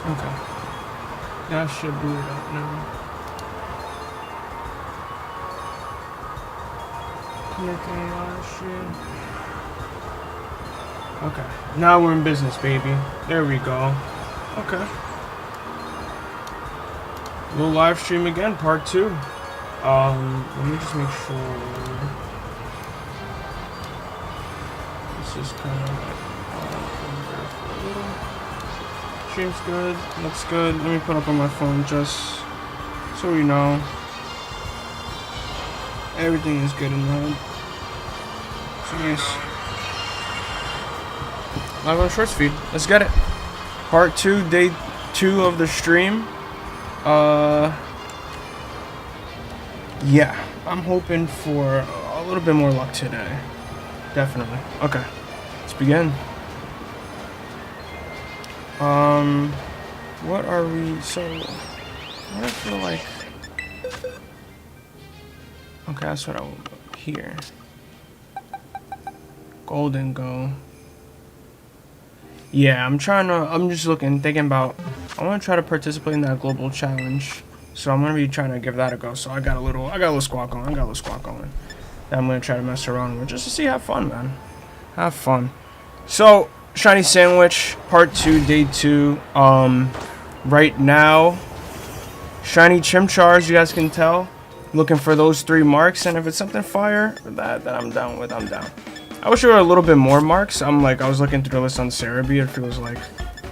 Okay. That should boot it up now. Connecting all shit. Okay. Now we're in business, baby. There we go. Okay. We'll live stream again, part 2. Let me just make sure. This is kind of like a little. Stream's good, looks good. Let me put up on my phone just so we know everything is good in the hood. So nice. Live on shorts feed. Let's get it. Part 2, day 2 of the stream. Yeah, I'm hoping for a little bit more luck today. Definitely. Okay, let's begin. What are we? So, what I feel like. Okay, that's what I want here. Golden go. Yeah, I'm just thinking about, I want to try to participate in that global challenge. So I'm going to be trying to give that a go. So I got a little squad going. That I'm going to try to mess around with just to see, have fun, man. Have fun. So, Shiny Sandwich, part 2, day 2. Right now, Shiny Chimchar, as you guys can tell. Looking for those 3 marks, and if it's something fire that I'm down with, I'm down. I wish there were a little bit more marks. I was looking through the list on Cerebi. It feels like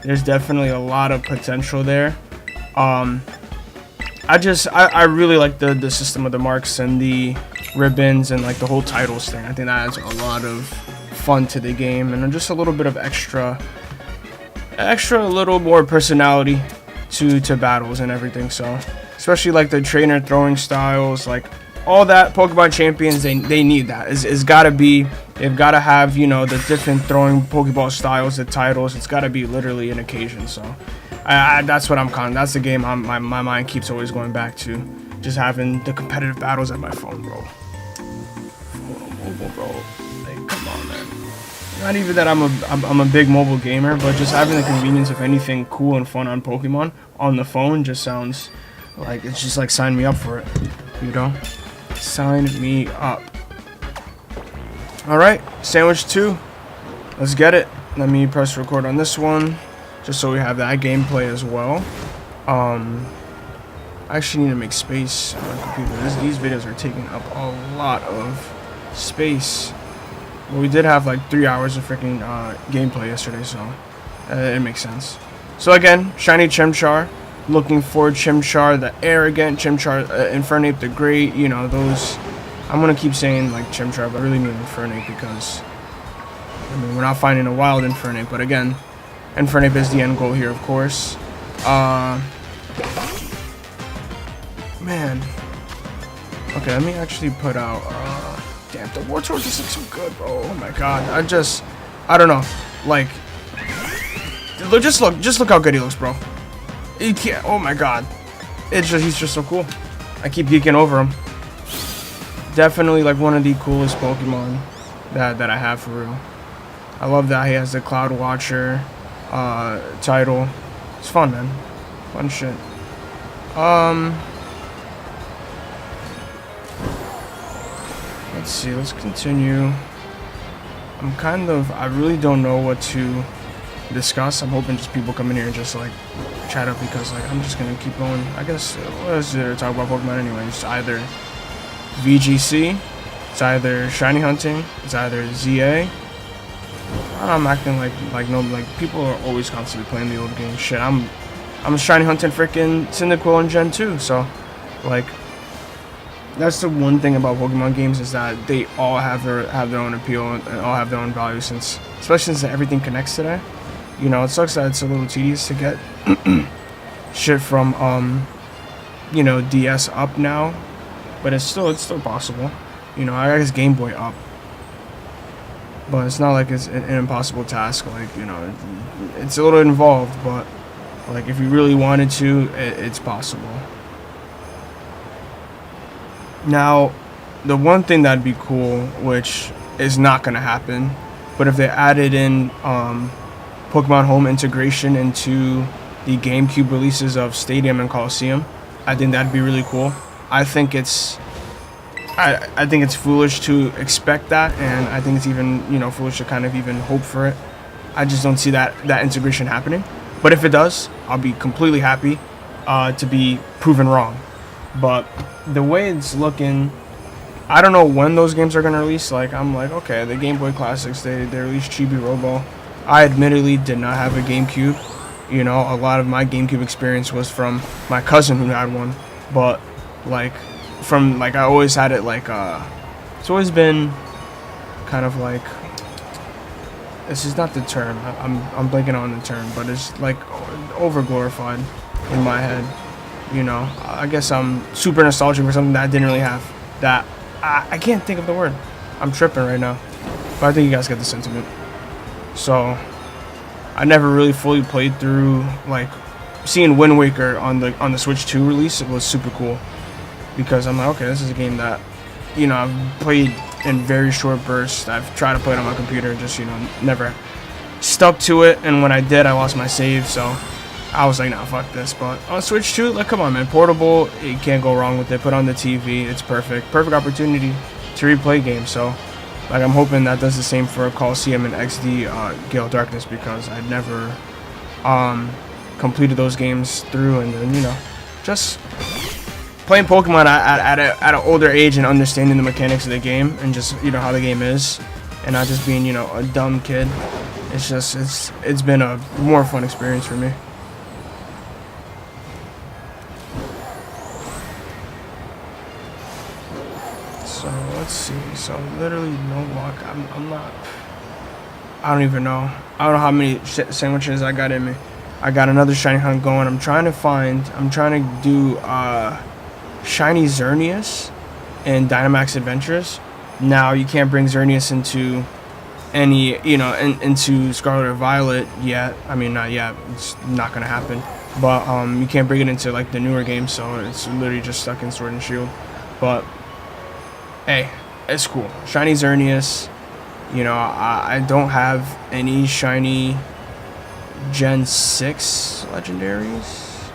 there's definitely a lot of potential there. I really like the system of the marks and the ribbons and like the whole titles thing. I think that adds a lot of fun to the game and just a little bit of extra a little more personality to battles and everything. So especially like the trainer throwing styles, like all that Pokemon champions, they need that. It's gotta be, they've gotta have, you know, the different throwing Pokeball styles, the titles. It's gotta be literally an occasion. So that's what that's the game my mind keeps always going back to. Just having the competitive battles at my phone, bro. Mobile, bro. Like, come on, man. Not even that I'm a big mobile gamer, but just having the convenience of anything cool and fun on Pokemon on the phone just sounds like it's just like sign me up for it, you know? Sign me up. All right, Sandwich 2. Let's get it. Let me press record on this one, just so we have that gameplay as well. I actually need to make space on my computer. These videos are taking up a lot of space. Well, we did have like 3 hours of freaking gameplay yesterday, so it makes sense. So again, Shiny Chimchar. Looking for Chimchar, the arrogant Chimchar, Infernape the great, you know, those. I'm gonna keep saying like Chimchar, but I really mean Infernape because, I mean, we're not finding a wild Infernape, but again, Infernape is the end goal here, of course. Man. Okay, let me actually put out, damn, the Wartortle just looks so good, bro. Oh my god, I don't know, like, just look how good he looks, bro. He can't, oh my god. He's just so cool. I keep geeking over him. Definitely like one of the coolest Pokemon that I have for real. I love that he has the Cloud Watcher title. It's fun, man. Fun shit. Let's see, let's continue. I really don't know what to discuss. I'm hoping just people come in here and just like chat up because like I'm just gonna keep going. I guess what is there to talk about Pokemon anyway? It's either VGC, it's either shiny hunting, it's either ZA. I'm acting like no, like people are always constantly playing the old game. Shit, I'm shiny hunting freaking Cyndaquil in Gen 2, so like that's the one thing about Pokemon games is that they all have their own appeal and all have their own value especially since everything connects today. You know, it sucks that it's a little tedious to get shit from you know, DS up now, but it's still possible. You know, I guess Game Boy up, but it's not like it's an impossible task. Like, you know, it's a little involved, but like if you really wanted to, it's possible. Now, the one thing that'd be cool, which is not gonna happen, but if they added in Pokemon Home integration into the GameCube releases of Stadium and Coliseum. I think that'd be really cool. I think it's foolish to expect that, and I think it's even foolish to kind of even hope for it. I just don't see that integration happening. But if it does, I'll be completely happy to be proven wrong. But the way it's looking, I don't know when those games are gonna release. Like I'm like, okay, the Game Boy Classics, they released Chibi Robo. I admittedly did not have a GameCube. A lot of my GameCube experience was from my cousin who had one. But like I always had it like it's always been kind of like, this is not the term. I'm blanking on the term, but it's like over glorified in my head. I guess I'm super nostalgic for something that I didn't really have. That I can't think of the word. I'm tripping right now, but I think you guys get the sentiment. So I never really fully played through, like seeing Wind Waker on the Switch 2 release. It was super cool because I'm like, okay, this is a game that I've played in very short bursts. I've tried to play it on my computer and just never stuck to it, and when I did, I lost my save, so I was like, nah, fuck this. But on Switch 2, like, come on, man, portable, you can't go wrong with it. Put on the TV, it's perfect opportunity to replay games. So like I'm hoping that does the same for Coliseum and XD Gale Darkness, because I'd never completed those games through, and then just playing Pokemon at an older age and understanding the mechanics of the game and just how the game is, and not just being a dumb kid. It's been a more fun experience for me. So let's see. So literally no luck. I don't even know. I don't know how many sandwiches I got in me. I got another shiny hunt going. I'm trying to do Shiny Xerneas and Dynamax Adventures. Now you can't bring Xerneas into any into Scarlet or Violet yet. I mean, not yet. It's not gonna happen. But you can't bring it into like the newer games, so it's literally just stuck in Sword and Shield. But hey, it's cool. Shiny Xerneas. I don't have any shiny Gen 6 legendaries.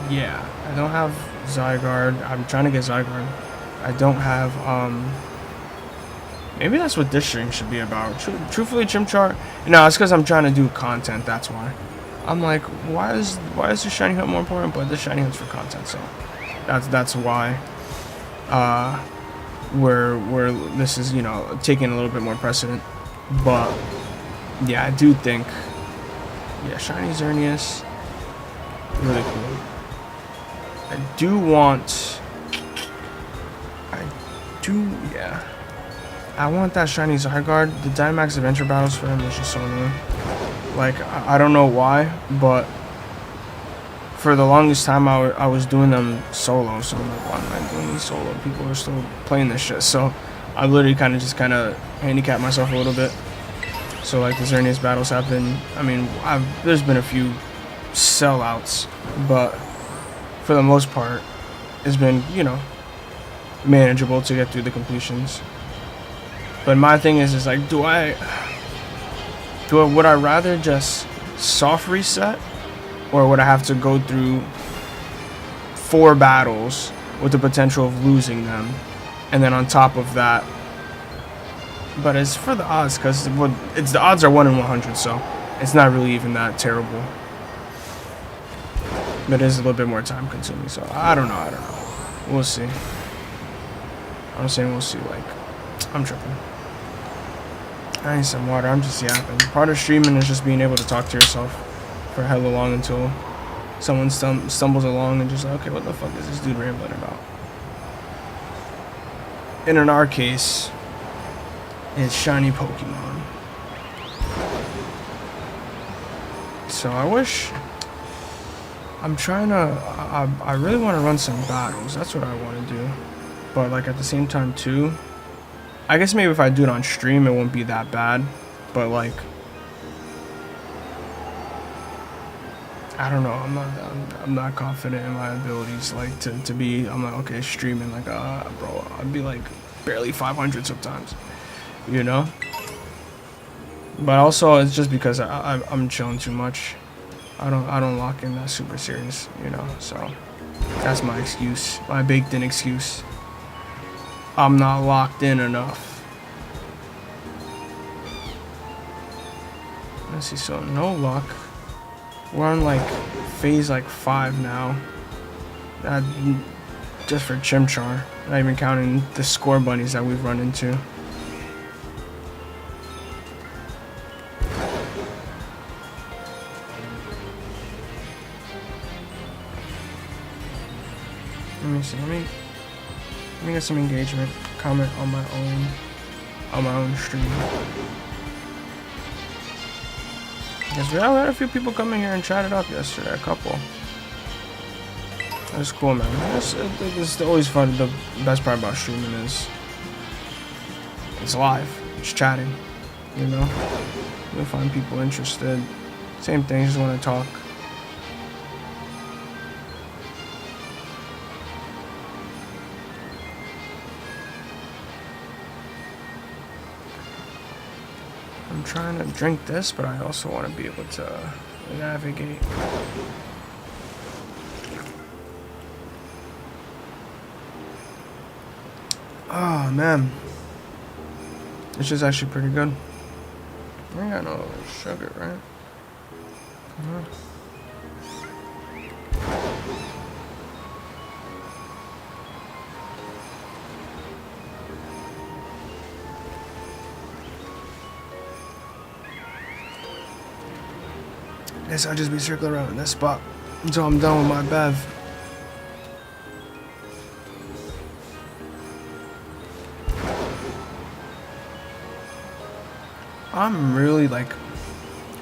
Yeah, I don't have Zygarde. I'm trying to get Zygarde. I don't have, maybe that's what this stream should be about. Truthfully, Chimchar. No, it's because I'm trying to do content, that's why. I'm like, why is the shiny hunt more important? But the shiny hunt's for content, so that's why where this is taking a little bit more precedent. But yeah, I do think, yeah, shiny Xerneas, really cool. I want that shiny Zygarde. The Dynamax Adventure battles for him is just so annoying. Like, I don't know why, but for the longest time I was doing them solo, so I'm like, why am I doing these solo? People are still playing this shit, so I literally kind of handicapped myself a little bit. So like the Xerneas battles have been, I mean, there's been a few sellouts, but for the most part, it's been, manageable to get through the completions. But my thing is like, would I rather just soft reset, or would I have to go through 4 battles with the potential of losing them, and then on top of that, but it's for the odds, because the odds are 1 in 100, so it's not really even that terrible. But it is a little bit more time consuming, so I don't know. We'll see. I'm saying we'll see. Like, I'm tripping. I need some water. I'm just yapping. Part of streaming is just being able to talk to yourself for hella long until someone stumbles along and just like, okay, what the fuck is this dude rambling about? And in our case, it's shiny Pokemon. So I wish, I really want to run some battles. That's what I want to do. But like at the same time too, I guess maybe if I do it on stream, it won't be that bad. But like, I don't know. I'm not confident in my abilities. Like to be. I'm like, okay, streaming. Like, bro, I'd be like barely 500 sometimes. But also it's just because I'm chilling too much. I don't lock in that super serious, you know. So that's my excuse, my baked in excuse. I'm not locked in enough. Let's see, so no luck. We're on like phase like 5 now. Just for Chimchar. Not even counting the score bunnies that we've run into. Let me see. Let me get some engagement. Comment on my own stream. Because we had a few people come in here and chat it up yesterday, a couple. That's cool, man. It's always fun. The best part about streaming is it's live. It's chatting, you know? You'll find people interested. Same thing, just want to talk. I'm trying to drink this, but I also want to be able to navigate. Oh man, this is actually pretty good. I ain't got no sugar, right? Come on. Guess I'll just be circling around in this spot until I'm done with my bev. I'm really like,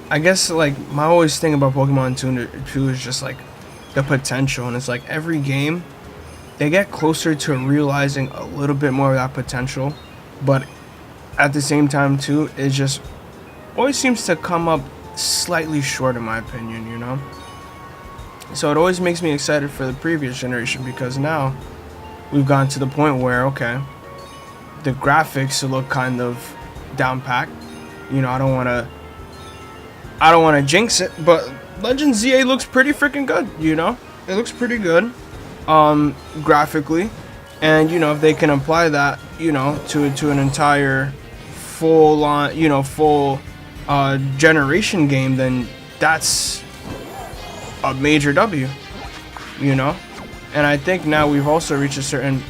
I guess like my always thing about Pokemon 2 is just like the potential, and it's like every game they get closer to realizing a little bit more of that potential, but at the same time too, it just always seems to come up slightly short in my opinion, you know? So it always makes me excited for the previous generation, because now we've gotten to the point where, okay, the graphics look kind of down packed. You know, I don't want to jinx it, but Legend ZA looks pretty freaking good, you know? It looks pretty good graphically, and you know, if they can apply that, you know, to an entire full on, you know, full generation game, then that's a major W, you know? And I think now we've also reached a certain,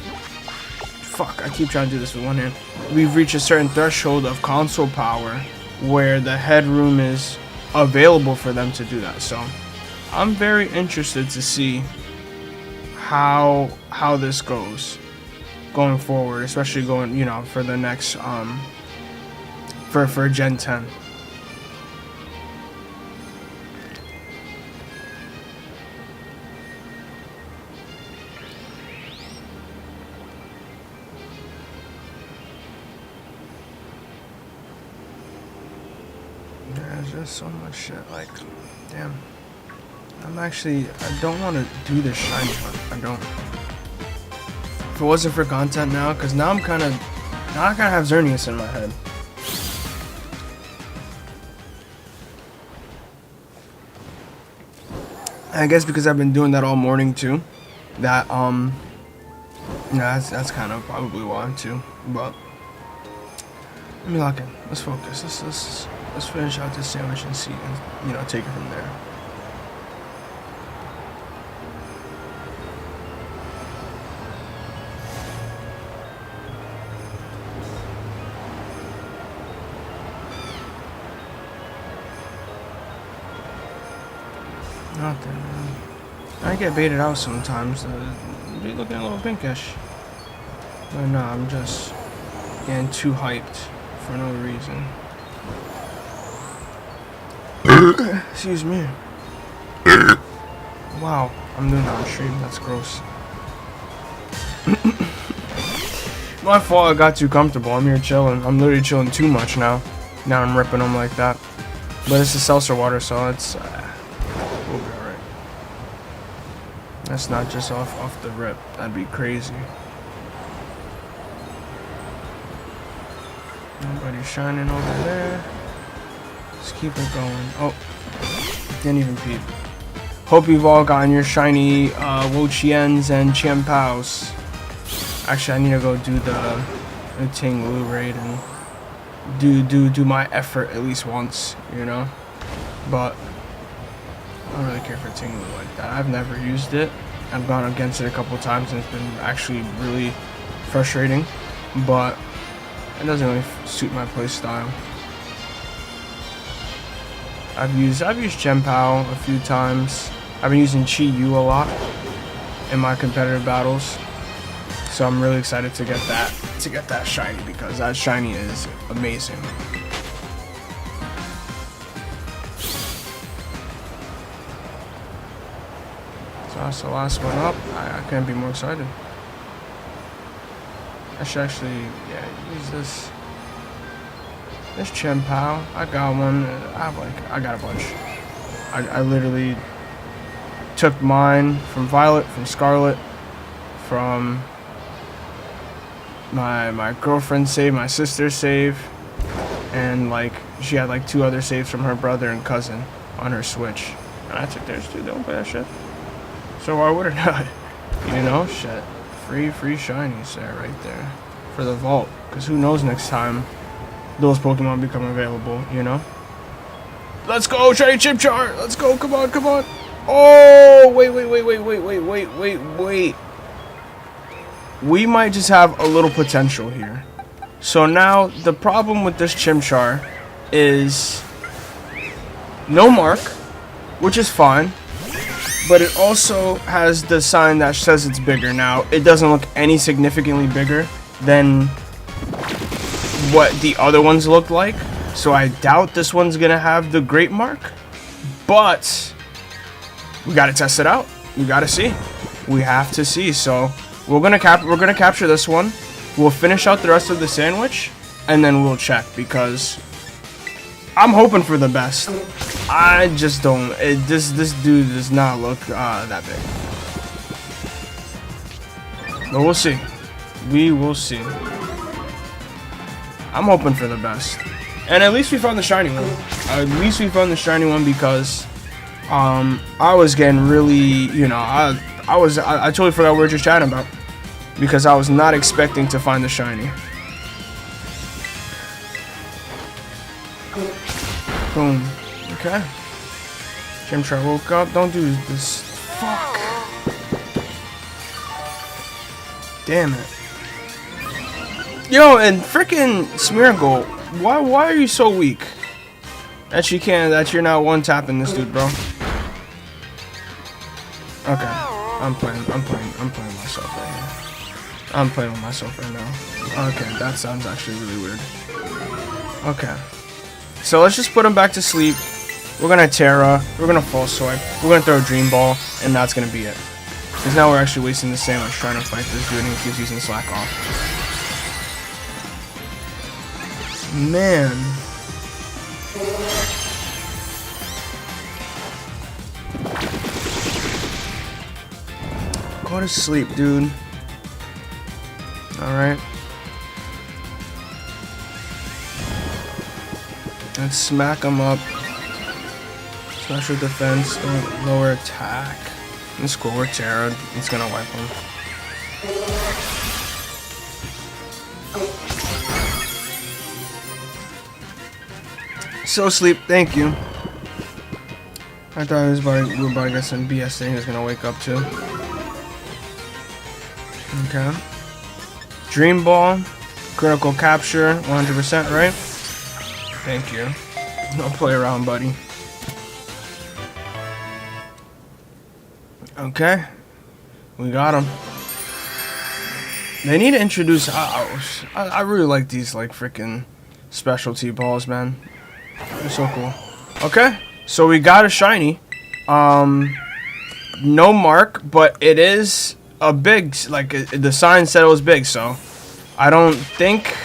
I keep trying to do this with one hand. We've reached a certain threshold of console power where the headroom is available for them to do that. So I'm very interested to see how this goes going forward, especially going, you know, for the next for Gen 10. There's just so much shit, like, damn. I don't want to do this shiny hunt. I don't. If it wasn't for content now, because now I kind of have Xerneas in my head. I guess because I've been doing that all morning too, that yeah, that's kind of probably why too. But let me lock in. Let's focus. Let's finish out this sandwich and see, and you know, take it from there. Nothing, man. I get baited out sometimes. Be looking a little pinkish. But no, I'm just getting too hyped for no reason. Excuse me. Wow, I'm doing that on stream. That's gross. My fault. I got too comfortable. I'm here chilling. I'm literally chilling too much now. Now I'm ripping them like that. But it's the seltzer water, so it's we'll be alright. That's not just off the rip. That'd be crazy. Nobody's shining over there. Let's keep it going. Oh, Didn't even peep. Hope you've all gotten your shiny Wo-Chiens and Chien-Paos. Actually, I need to go do the Ting Lu raid and do my effort at least once, you know. But I don't really care for Ting Lu like that. I've never used it. I've gone against it a couple times and it's been actually really frustrating. But it doesn't really suit my play style. I've used Chien-Pao a few times. I've been using Chi Yu a lot in my competitive battles. So I'm really excited to get that shiny because that shiny is amazing. So that's the last one up. I can't be more excited. I should actually, yeah, use this. This Chien-Pao. I got one. I got a bunch. I literally took mine from Violet, from Scarlet, from my girlfriend's save, my sister's save, and like she had like 2 other saves from her brother and cousin on her Switch, and I took theirs too. They don't play that shit, so why would it not? You know, shit. Free shinies there, right there, for the vault. Cause who knows next time those Pokemon become available, you know? Let's go, shiny Chimchar! Let's go, come on, come on! Oh, wait. We might just have a little potential here. So now, the problem with this Chimchar is no mark, which is fine, but it also has the sign that says it's bigger. Now, it doesn't look any significantly bigger than what the other ones look like, so I doubt this one's gonna have the great mark, but we gotta test it out. We gotta see. We have to see. So we're gonna capture this one. We'll finish out the rest of the sandwich, and then we'll check because I'm hoping for the best. I just don't. This dude does not look that big, but we'll see. We will see. I'm hoping for the best, and at least we found the shiny one. At least we found the shiny one because I was getting really, you know, I totally forgot what we were just chatting about because I was not expecting to find the shiny. Boom. Okay. Chimchar woke up. Don't do this. Fuck. Damn it. Yo, and freaking Smeargle, why are you so weak? That you're not one-tapping this dude, bro. Okay. I'm playing myself right here. I'm playing with myself right now. Okay, that sounds actually really weird. Okay. So let's just put him back to sleep. We're gonna Terra, we're gonna False Swipe, we're gonna throw a Dream Ball, and that's gonna be it. Because now we're actually wasting the sandwich trying to fight this dude and he keeps using Slack Off. Man. Go to sleep, dude. Alright. Let's smack him up. Special defense, lower attack. Let's go with Terra. It's gonna wipe him. So sleep, thank you. I thought we were about to get some BS thing that's gonna wake up too. Okay. Dream Ball, critical capture, 100%, right? Thank you. Don't play around, buddy. Okay. We got him. They need to introduce. I really like these like freaking specialty balls, man. They're so cool. Okay, so we got a shiny. No mark, but it is a big. Like the sign said it was big, so I don't think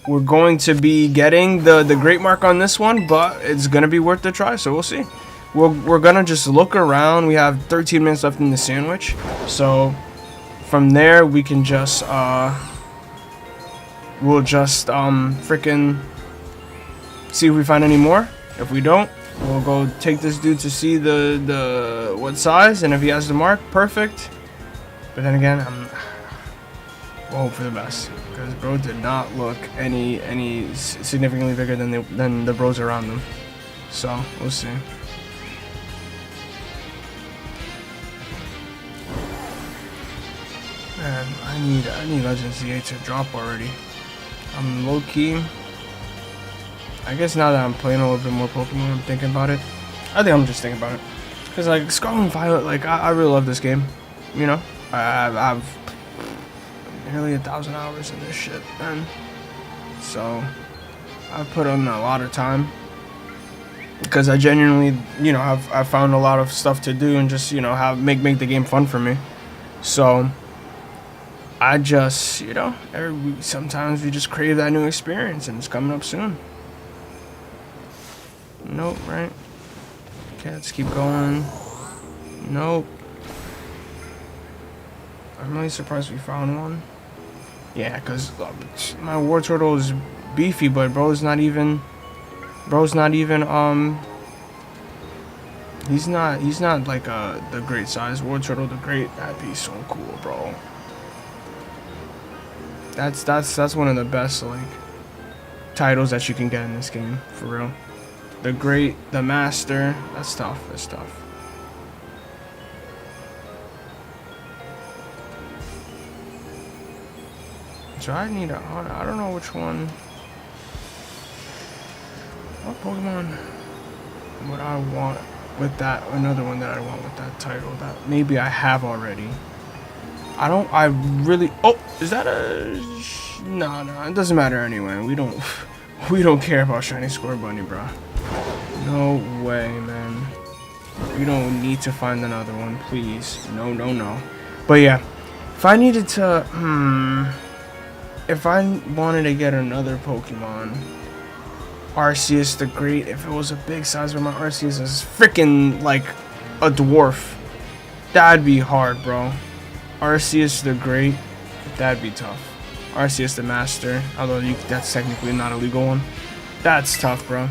we're going to be getting the great mark on this one, but it's gonna be worth the try. So we'll see. We're gonna just look around. We have 13 minutes left in the sandwich, so from there we can just we'll just freaking see if we find any more. If we don't, We'll go take this dude to see the what size, and if he has the mark, perfect. But then again, we'll hope for the best, because bro did not look any significantly bigger than the bros around him. So we'll see. Man, I need Legend Z8 to drop already. I'm low key. I guess now that I'm playing a little bit more Pokemon, I'm thinking about it. I think I'm just thinking about it, cause like Scarlet and Violet, like I really love this game. You know, I've nearly 1,000 hours in this shit, man. So I've put in a lot of time, because I genuinely, you know, I've found a lot of stuff to do and just, you know, make the game fun for me. So I just, you know, sometimes we just crave that new experience, and it's coming up soon. Nope, right? Okay, let's keep going. Nope. I'm really surprised we found one. Yeah, because my War Turtle is beefy, but bro's not even, he's not like the great size War Turtle, the great. That'd be so cool, bro. That's one of the best, like, titles that you can get in this game, for real. The great, the master, that's tough, that's tough. So I need I don't know which one. What Pokemon would I want with that, another one that I want with that title that maybe I have already. I really, oh, is that a, no, it doesn't matter anyway. We don't care about Shiny Scorbunny, bro. No way, man. We don't need to find another one, please. No. But yeah, if I needed to, if I wanted to get another Pokemon, Arceus the Great, if it was a big size, but my Arceus is freaking like a dwarf, that'd be hard, bro. Arceus the Great, that'd be tough. Arceus the Master, although that's technically not a legal one. That's tough, bro.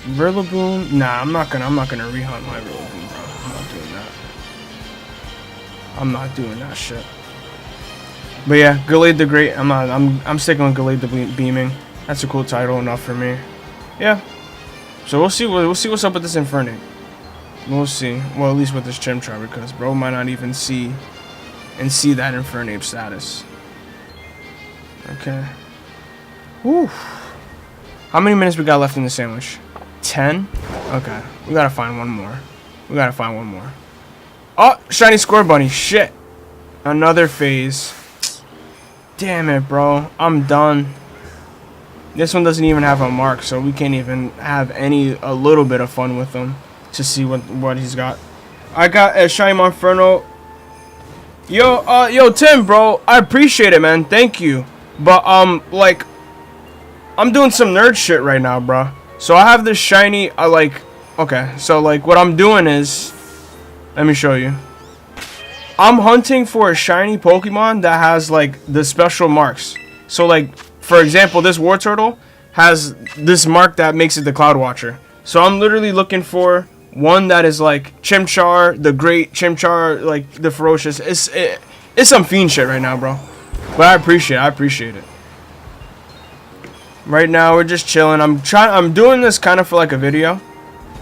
Rillaboom, nah, I'm not gonna rehunt my Rillaboom, bro. I'm not doing that. I'm not doing that shit. But yeah, Gallade the Great. I'm sticking with Gallade the Beaming. That's a cool title enough for me. Yeah. So we'll see what's up with this Infernape. We'll see. Well, at least with this Chimchar, because bro might not even see that Infernape status. Okay. Whew. How many minutes we got left in the sandwich? 10? Okay. We gotta find one more. Oh, Shiny Scorbunny. Shit. Another phase. Damn it, bro. I'm done. This one doesn't even have a mark, so we can't even have a little bit of fun with him to see what he's got. I got a Shiny Monferno. Yo, Tim, bro. I appreciate it, man. Thank you. But, like, I'm doing some nerd shit right now, bro. So I have this shiny, okay. So, like, what I'm doing is, let me show you. I'm hunting for a shiny Pokemon that has, like, the special marks. So, like, for example, this War Turtle has this mark that makes it the Cloud Watcher. So I'm literally looking for one that is, like, Chimchar, the Great Chimchar, like, the Ferocious. It's some fiend shit right now, bro. But I appreciate it. Right now, we're just chilling. I'm doing this kind of for, like, a video.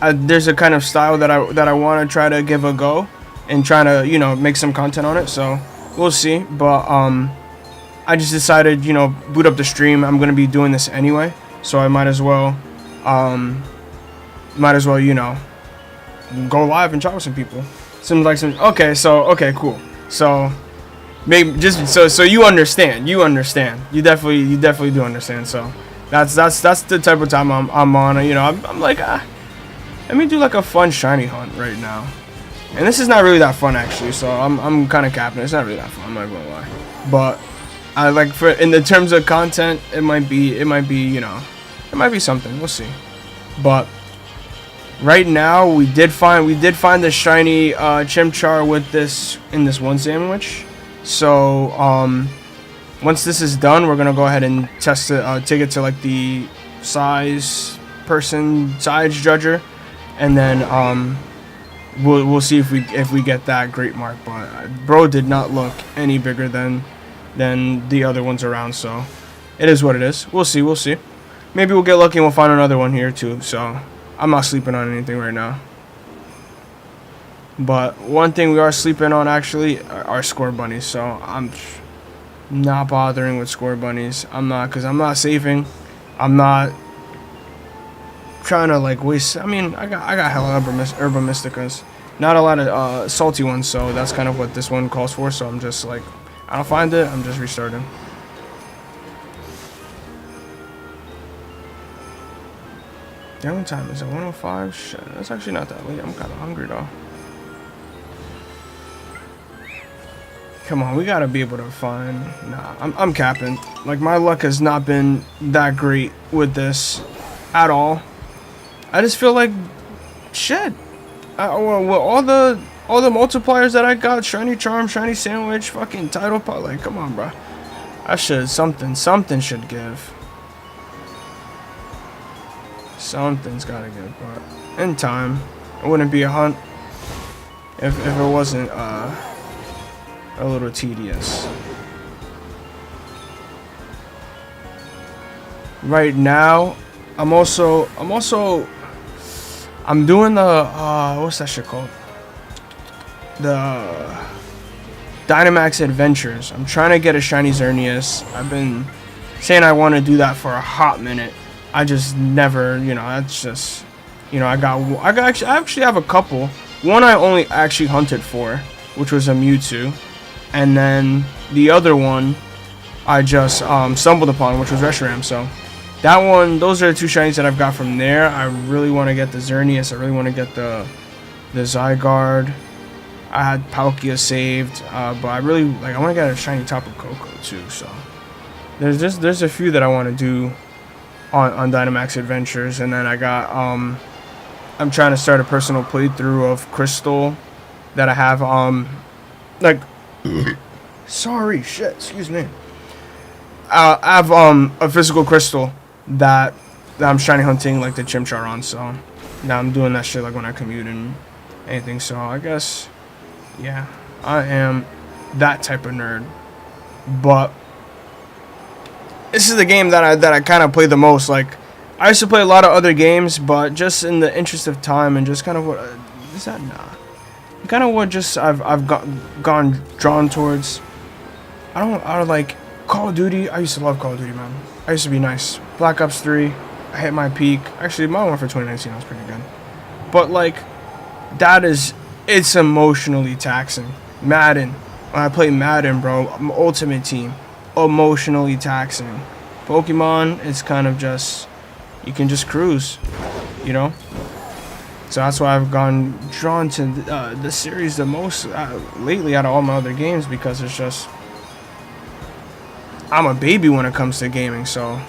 There's a kind of style that I want to try to give a go. And trying to, you know, make some content on it, so we'll see. But I just decided, you know, boot up the stream. I'm gonna be doing this anyway, so I might as well, you know, go live and chat with some people. Okay, cool. So maybe just so you understand. You definitely do understand. So that's the type of time I'm on. You know, I'm like, let me do like a fun shiny hunt right now. And this is not really that fun, actually, so I'm kind of capping it. It's not really that fun, I'm not gonna lie. But I like, in the terms of content, it might be, you know, it might be something. We'll see. But right now, we did find the shiny Chimchar with this in this one sandwich. So once this is done, we're gonna go ahead and test it. Take it to like the size person size judger, and then we'll see if we get that great mark. But bro did not look any bigger than the other ones around, so it is what it is. We'll see. Maybe we'll get lucky and we'll find another one here too. So I'm not sleeping on anything right now. But one thing we are sleeping on actually are score bunnies. So I'm not bothering with score bunnies. I'm not saving. I'm not trying to like waste. I mean, I got hella Herba Mysticas. Not a lot of salty ones, so that's kind of what this one calls for. So I'm just like, I don't find it, I'm just restarting. Damn, what time is it? 1:05? Shit, that's actually not that late. I'm kind of hungry though. Come on, we gotta be able to find. Nah, I'm capping. Like, my luck has not been that great with this at all. I just feel like shit. Well, all the multipliers that I got, shiny charm, shiny sandwich, fucking title pot. Like, come on, bro. I should something should give. Something's gotta give, but in time, it wouldn't be a hunt if it wasn't a little tedious. Right now, I'm doing the what's that shit called? The Dynamax Adventures. I'm trying to get a shiny Xerneas. I've been saying I want to do that for a hot minute. I just never, that's just, I actually have a couple. One I only actually hunted for, which was a Mewtwo. And then the other one I just stumbled upon, which was Reshiram. So that one, those are the two shinies that I've got from there. I really want to get the Xerneas. I really want to get the Zygarde. I had Palkia saved, but I want to get a shiny Tapu Koko too. So there's a few that I want to do on Dynamax Adventures, and then I got I'm trying to start a personal playthrough of Crystal that I have sorry, shit, excuse me. I have a physical crystal that I'm shiny hunting like the Chimchar on, so now I'm doing that shit like when I commute and anything. So I guess, yeah, I am that type of nerd. But this is the game that I kind of play the most. Like, I used to play a lot of other games, but just in the interest of time and just kind of what is that? Nah, kind of what just I've gone drawn towards. I don't like Call of Duty. I used to love Call of Duty, man. I used to be nice. Black Ops 3, I hit my peak. Actually, my one for 2019 was pretty good. But like, it's emotionally taxing. Madden, when I play Madden, bro, Ultimate Team, emotionally taxing. Pokemon, it's kind of just, you can just cruise, So that's why I've gone drawn to the series the most lately out of all my other games, because it's just, I'm a baby when it comes to gaming. So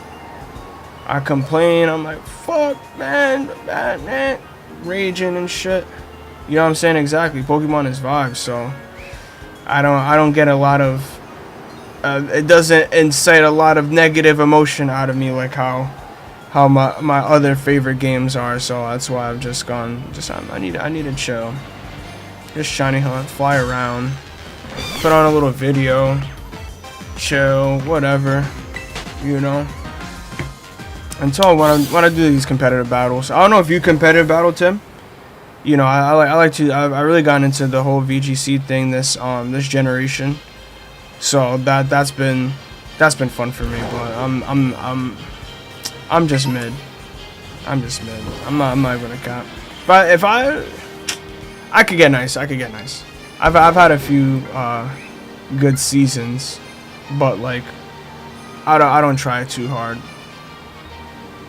I complain, I'm like, fuck, man, raging and shit. You know what I'm saying? Exactly. Pokemon is vibes, so I don't get a lot of it doesn't incite a lot of negative emotion out of me like how my other favorite games are. So that's why I've just gone, I need to chill, just shiny hunt, fly around, put on a little video, chill, whatever, until when I do these competitive battles. I don't know if you competitive battle, Tim. I like to. I really gotten into the whole VGC thing this generation, so that's been fun for me. But I'm just mid. I'm not gonna cap. But if I could get nice. I've had a few good seasons, but like I don't try too hard.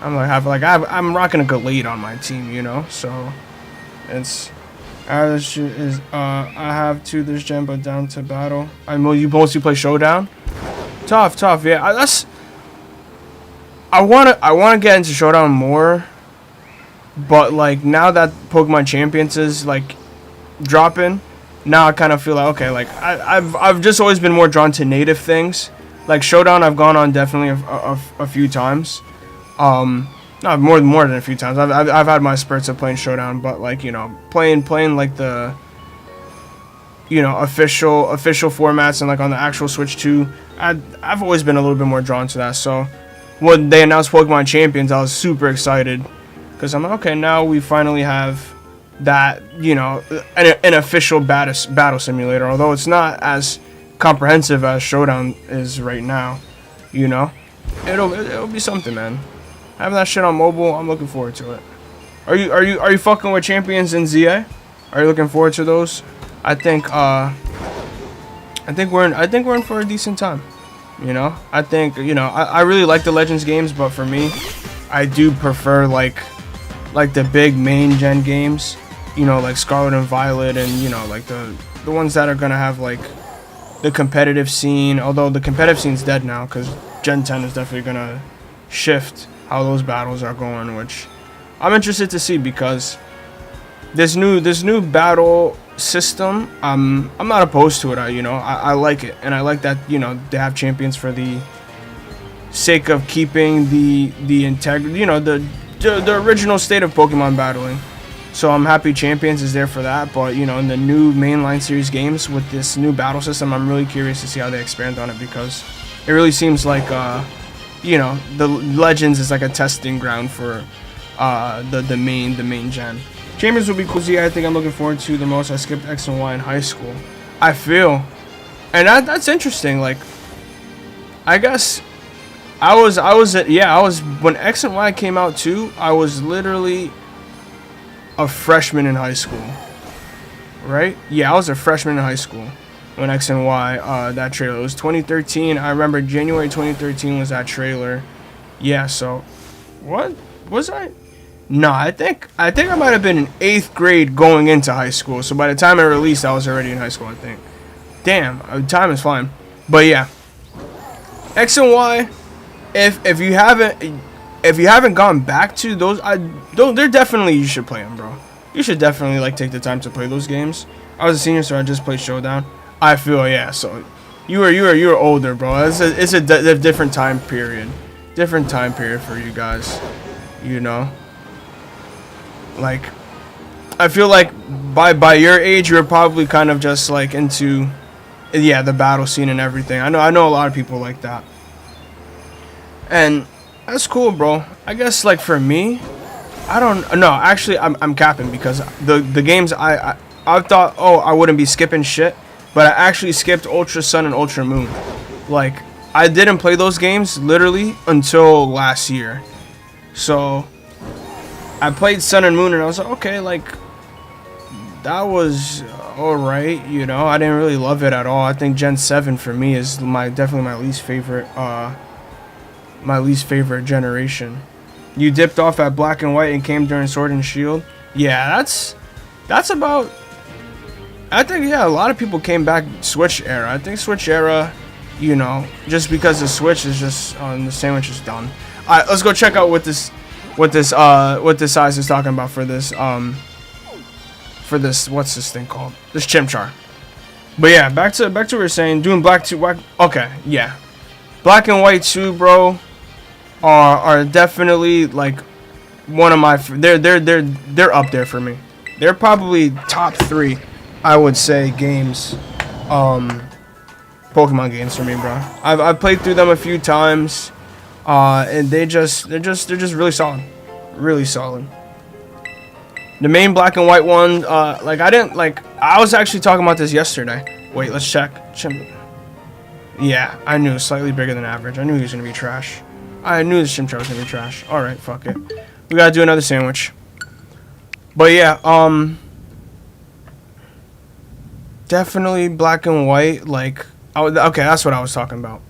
I'm rocking a Galate on my team, so it's I have to this gen, but down to battle. You mostly play Showdown. Tough, yeah. I wanna get into Showdown more, but like now that Pokemon Champions is like dropping, now I kind of feel like, okay, like I've just always been more drawn to native things. Like Showdown, I've gone on definitely a few times. Not not more than a few times. I've had my spurts of playing Showdown, but like, you know, playing like the, you know, official formats and like on the actual Switch too. I've always been a little bit more drawn to that. So when they announced Pokemon Champions, I was super excited because I'm like, okay, now we finally have that, you know, an official battle simulator. Although it's not as comprehensive as Showdown is right now, you know, it'll be something, man. Having that shit on mobile, I'm looking forward to it. Are you fucking with Champions in ZA? Are you looking forward to those? I think we're in for a decent time. You know, I think, you know, I really like the Legends games, but for me, I do prefer like the big main gen games. You know, like Scarlet and Violet, and you know, like the ones that are gonna have like the competitive scene. Although the competitive scene's dead now, because Gen 10 is definitely gonna shift how those battles are going, which I'm interested to see, because this new battle system, I'm not opposed to it. You know, I like it, and I like that, you know, they have champions for the sake of keeping the integrity, you know, the original state of Pokemon battling. So I'm happy Champions is there for that. But you know, in the new mainline series games with this new battle system, I'm really curious to see how they expand on it, because it really seems like you know, the Legends is like a testing ground for the main gen. Champions will be cool. I think I'm looking forward to the most. I skipped X and Y in high school. I feel, and that's interesting. Like, I guess I was when X and Y came out too. I was literally a freshman in high school, right? Yeah, I was a freshman in high school when X and Y, that trailer. It was 2013. I remember January 2013 was that trailer. Yeah, so what was I? No, I think I might have been in 8th grade going into high school. So by the time it released, I was already in high school, I think. Damn, time is flying. But yeah, X and Y. If you haven't gone back to those, they're definitely, you should play them, bro. You should definitely like take the time to play those games. I was a senior, so I just played Showdown. I feel, yeah. So you were older, bro. It's a different time period for you guys. You know. Like, I feel like by your age, you're probably kind of just like into, yeah, the battle scene and everything. I know a lot of people like that, and that's cool, bro. I guess like for me, I don't know. Actually, I'm capping, because the games I thought, oh, I wouldn't be skipping shit, but I actually skipped Ultra Sun and Ultra Moon. Like, I didn't play those games literally until last year, so I played Sun and Moon, and I was like, okay, like, that was alright, you know. I didn't really love it at all. I think Gen 7 for me is definitely my least favorite generation. You dipped off at Black and White and came during Sword and Shield. Yeah, that's about, I think, yeah, a lot of people came back Switch era. I think Switch era, you know, just because the Switch is just the sandwich is done. Alright, let's go check out what this size is talking about for this what's this thing called, this Chimchar. But yeah, back to what we were saying, doing Black 2. Okay, yeah, Black and White 2, bro, are definitely like one of my, they're up there for me. They're probably top 3, I would say, games, Pokemon games for me, bro. I've played through them a few times. And they're just really solid, really solid. The main Black and White one, like I was actually talking about this yesterday. Wait, let's check. Yeah, I knew it was slightly bigger than average. I knew he was gonna be trash. I knew this Chimchar was gonna be trash. All right, fuck it. We gotta do another sandwich. But yeah, definitely Black and White. Like, okay, that's what I was talking about.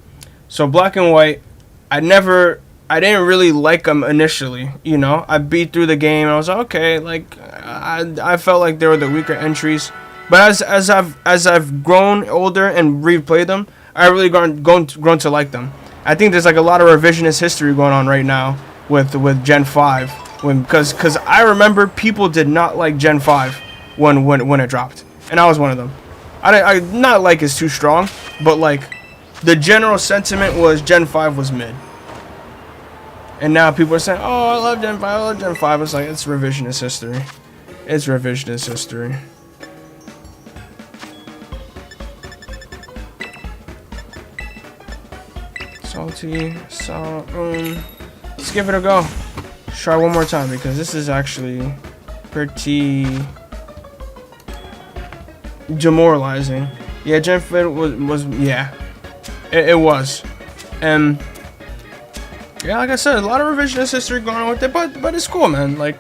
So Black and White, I didn't really like them initially, you know. I beat through the game, and I was like, okay, like, I felt like they were the weaker entries. But as I've grown older and replayed them, I really grown to like them. I think there's like a lot of revisionist history going on right now with Gen 5, because I remember people did not like Gen 5 when it dropped, and I was one of them. I not like is too strong, but like the general sentiment was Gen 5 was mid. And now people are saying, oh, I love Gen 5, I love Gen 5. It's like, it's revisionist history. It's revisionist history. Salty, salt, let's give it a go. Let's try one more time because this is actually pretty demoralizing. Yeah, Gen 5 was yeah, it was. And yeah, like I said, a lot of revisionist history going on with it, but it's cool, man. Like,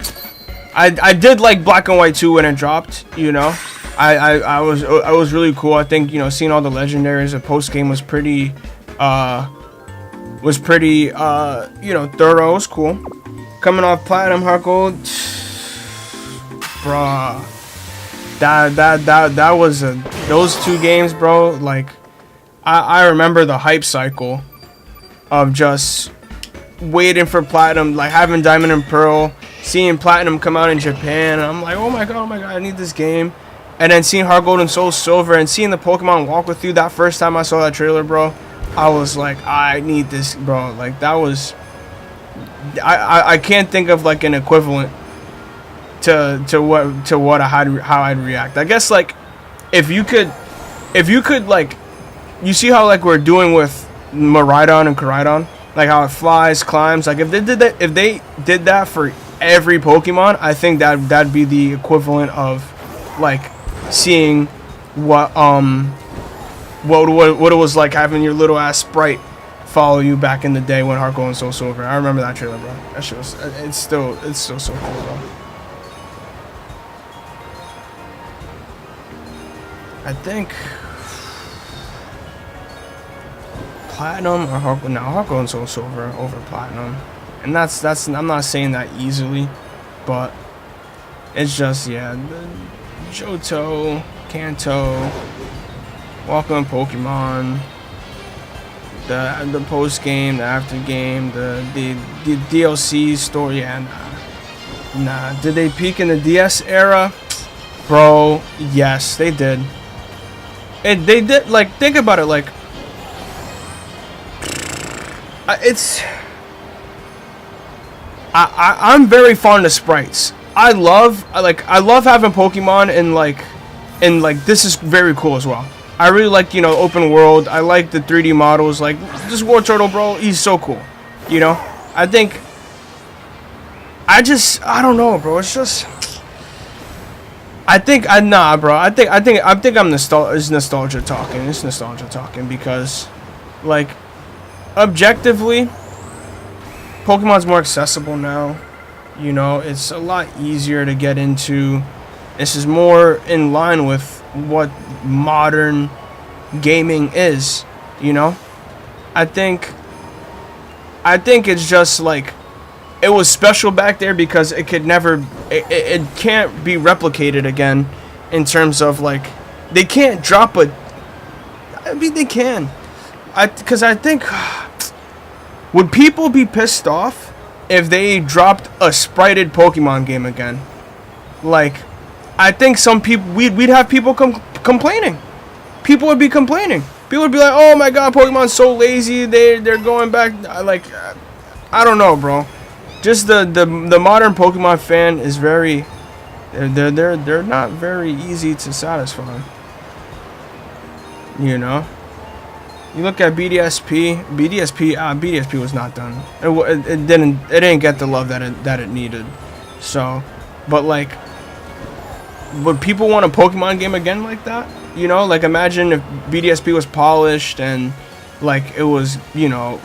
I did like Black and White 2 when it dropped, you know. I was really cool. I think, you know, seeing all the legendaries, the post game was pretty you know, thorough. It was cool. Coming off Platinum, Heart Gold, bruh, that was those 2 games, bro. Like, I remember the hype cycle of just waiting for Platinum, like having Diamond and Pearl, seeing Platinum come out in Japan, and I'm like, oh my god, I need this game. And then seeing Heart Gold and Soul Silver and seeing the Pokemon walk with you that first time I saw that trailer, bro, I was like, I need this, bro. Like, that was, I can't think of like an equivalent to what how I'd react. I guess, like, if you could like, you see how like we're doing with Miraidon and Koraidon, like how it flies, climbs. Like, if they did that for every Pokemon, I think that'd be the equivalent of like seeing what it was like having your little ass sprite follow you back in the day when Heart Gold and Soul Silver. I remember that trailer, bro. That shit was, it's still so cool, bro. I think Platinum or Heart Gold. No, Heart Gold and Soul Silver over Platinum, and that's I'm not saying that easily, but it's just, yeah, the Johto, Kanto, Welcome Pokemon, the post game, the after game, the DLC story. Yeah, nah. Did they peak in the DS era, bro? Yes, they did. They did. Like, think about it. Like, I'm very fond of sprites. I love having Pokemon and like this is very cool as well. I really like, you know, open world. I like the 3D models. Like, this War Turtle, bro, he's so cool. You know, I don't know, bro. It's just, bro. I think I'm nostalgia talking. It's nostalgia talking because, like, objectively, Pokemon's more accessible now. You know, it's a lot easier to get into. This is more in line with what modern gaming is, you know. I think it's just like, it was special back there because it could never, it can't be replicated again in terms of, like, they can't drop a, I mean, they can. Because I think, would people be pissed off if they dropped a sprited Pokemon game again? Like, I think some people, we'd have people complaining. People would be complaining. People would be like, oh my god, Pokemon's so lazy, they're going back. Like, I don't know, bro. Just the modern Pokemon fan is very, they're not very easy to satisfy. You know? You look at BDSP was not done. It didn't get the love that it needed. So, but like, would people want a Pokemon game again like that? You know, like, imagine if BDSP was polished and like it was, you know,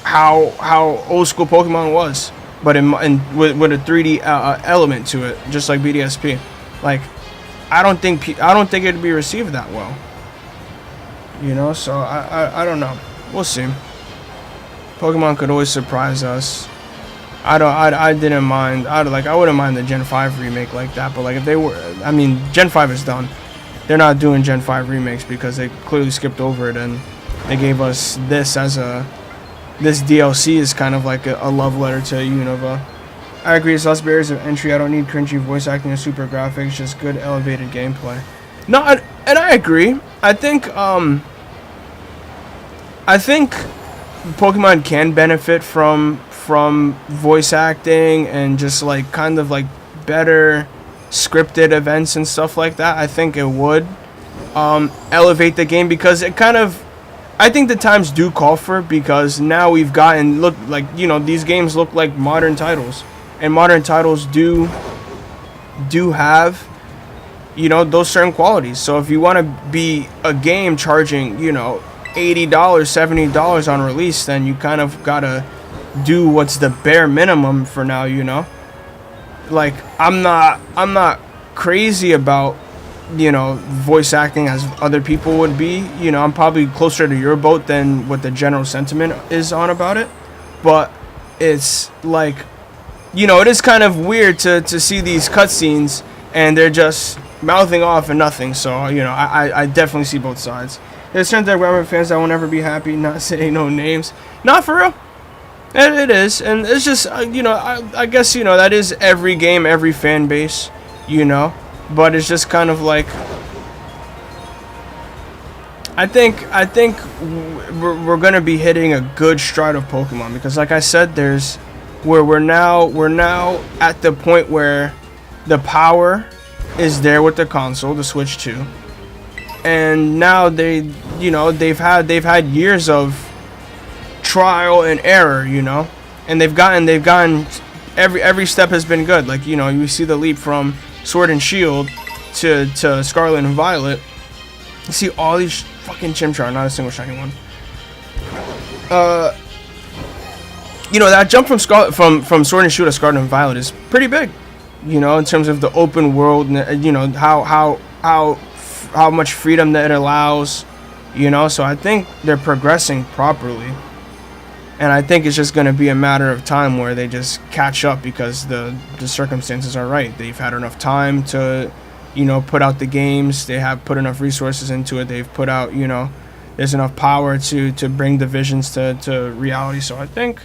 how old school Pokemon was, but with a 3D element to it, just like BDSP. Like, I don't think it'd be received that well. You know, so I don't know. We'll see. Pokemon could always surprise us. I didn't mind. I wouldn't mind the Gen 5 remake like that, but like, if they were, I mean, Gen 5 is done. They're not doing Gen 5 remakes because they clearly skipped over it and they gave us this as this DLC is kind of like a love letter to Unova. I agree, it's less barriers of entry. I don't need cringy voice acting or super graphics, just good elevated gameplay. No, and I agree. I think Pokemon can benefit from voice acting and just like kind of like better scripted events and stuff like that. I think it would elevate the game, because it kind of, I think the times do call for it, because now we've gotten, look, like, you know, these games look like modern titles, and modern titles do have, you know, those certain qualities. So if you want to be a game charging, you know, $80, $70 on release, then you kind of gotta do what's the bare minimum for now, you know. Like, I'm not crazy about, you know, voice acting as other people would be. You know, I'm probably closer to your boat than what the general sentiment is on about it. But it's like, you know, it is kind of weird to see these cutscenes and they're just mouthing off and nothing. So, you know, I definitely see both sides. There's certain Ramen fans that won't ever be happy, not saying no names. Not for real. It is. And it's just, you know, I guess, you know, that is every game, every fan base, you know. But it's just kind of like, I think we're gonna be hitting a good stride of Pokemon, because like I said, we're now at the point where the power is there with the console, the Switch 2, and now they've had years of trial and error, you know, and they've gotten every step has been good. Like, you know, you see the leap from Sword and Shield to Scarlet and Violet. You see all these fucking Chimchar, not a single shiny one. You know, that jump from Sword and Shield to Scarlet and Violet is pretty big. You know, in terms of the open world, you know, how much freedom that it allows. You know, so I think they're progressing properly. And I think it's just going to be a matter of time where they just catch up, because the circumstances are right. They've had enough time to, you know, put out the games. They have put enough resources into it. They've put out, you know, there's enough power to bring the visions to reality. So I think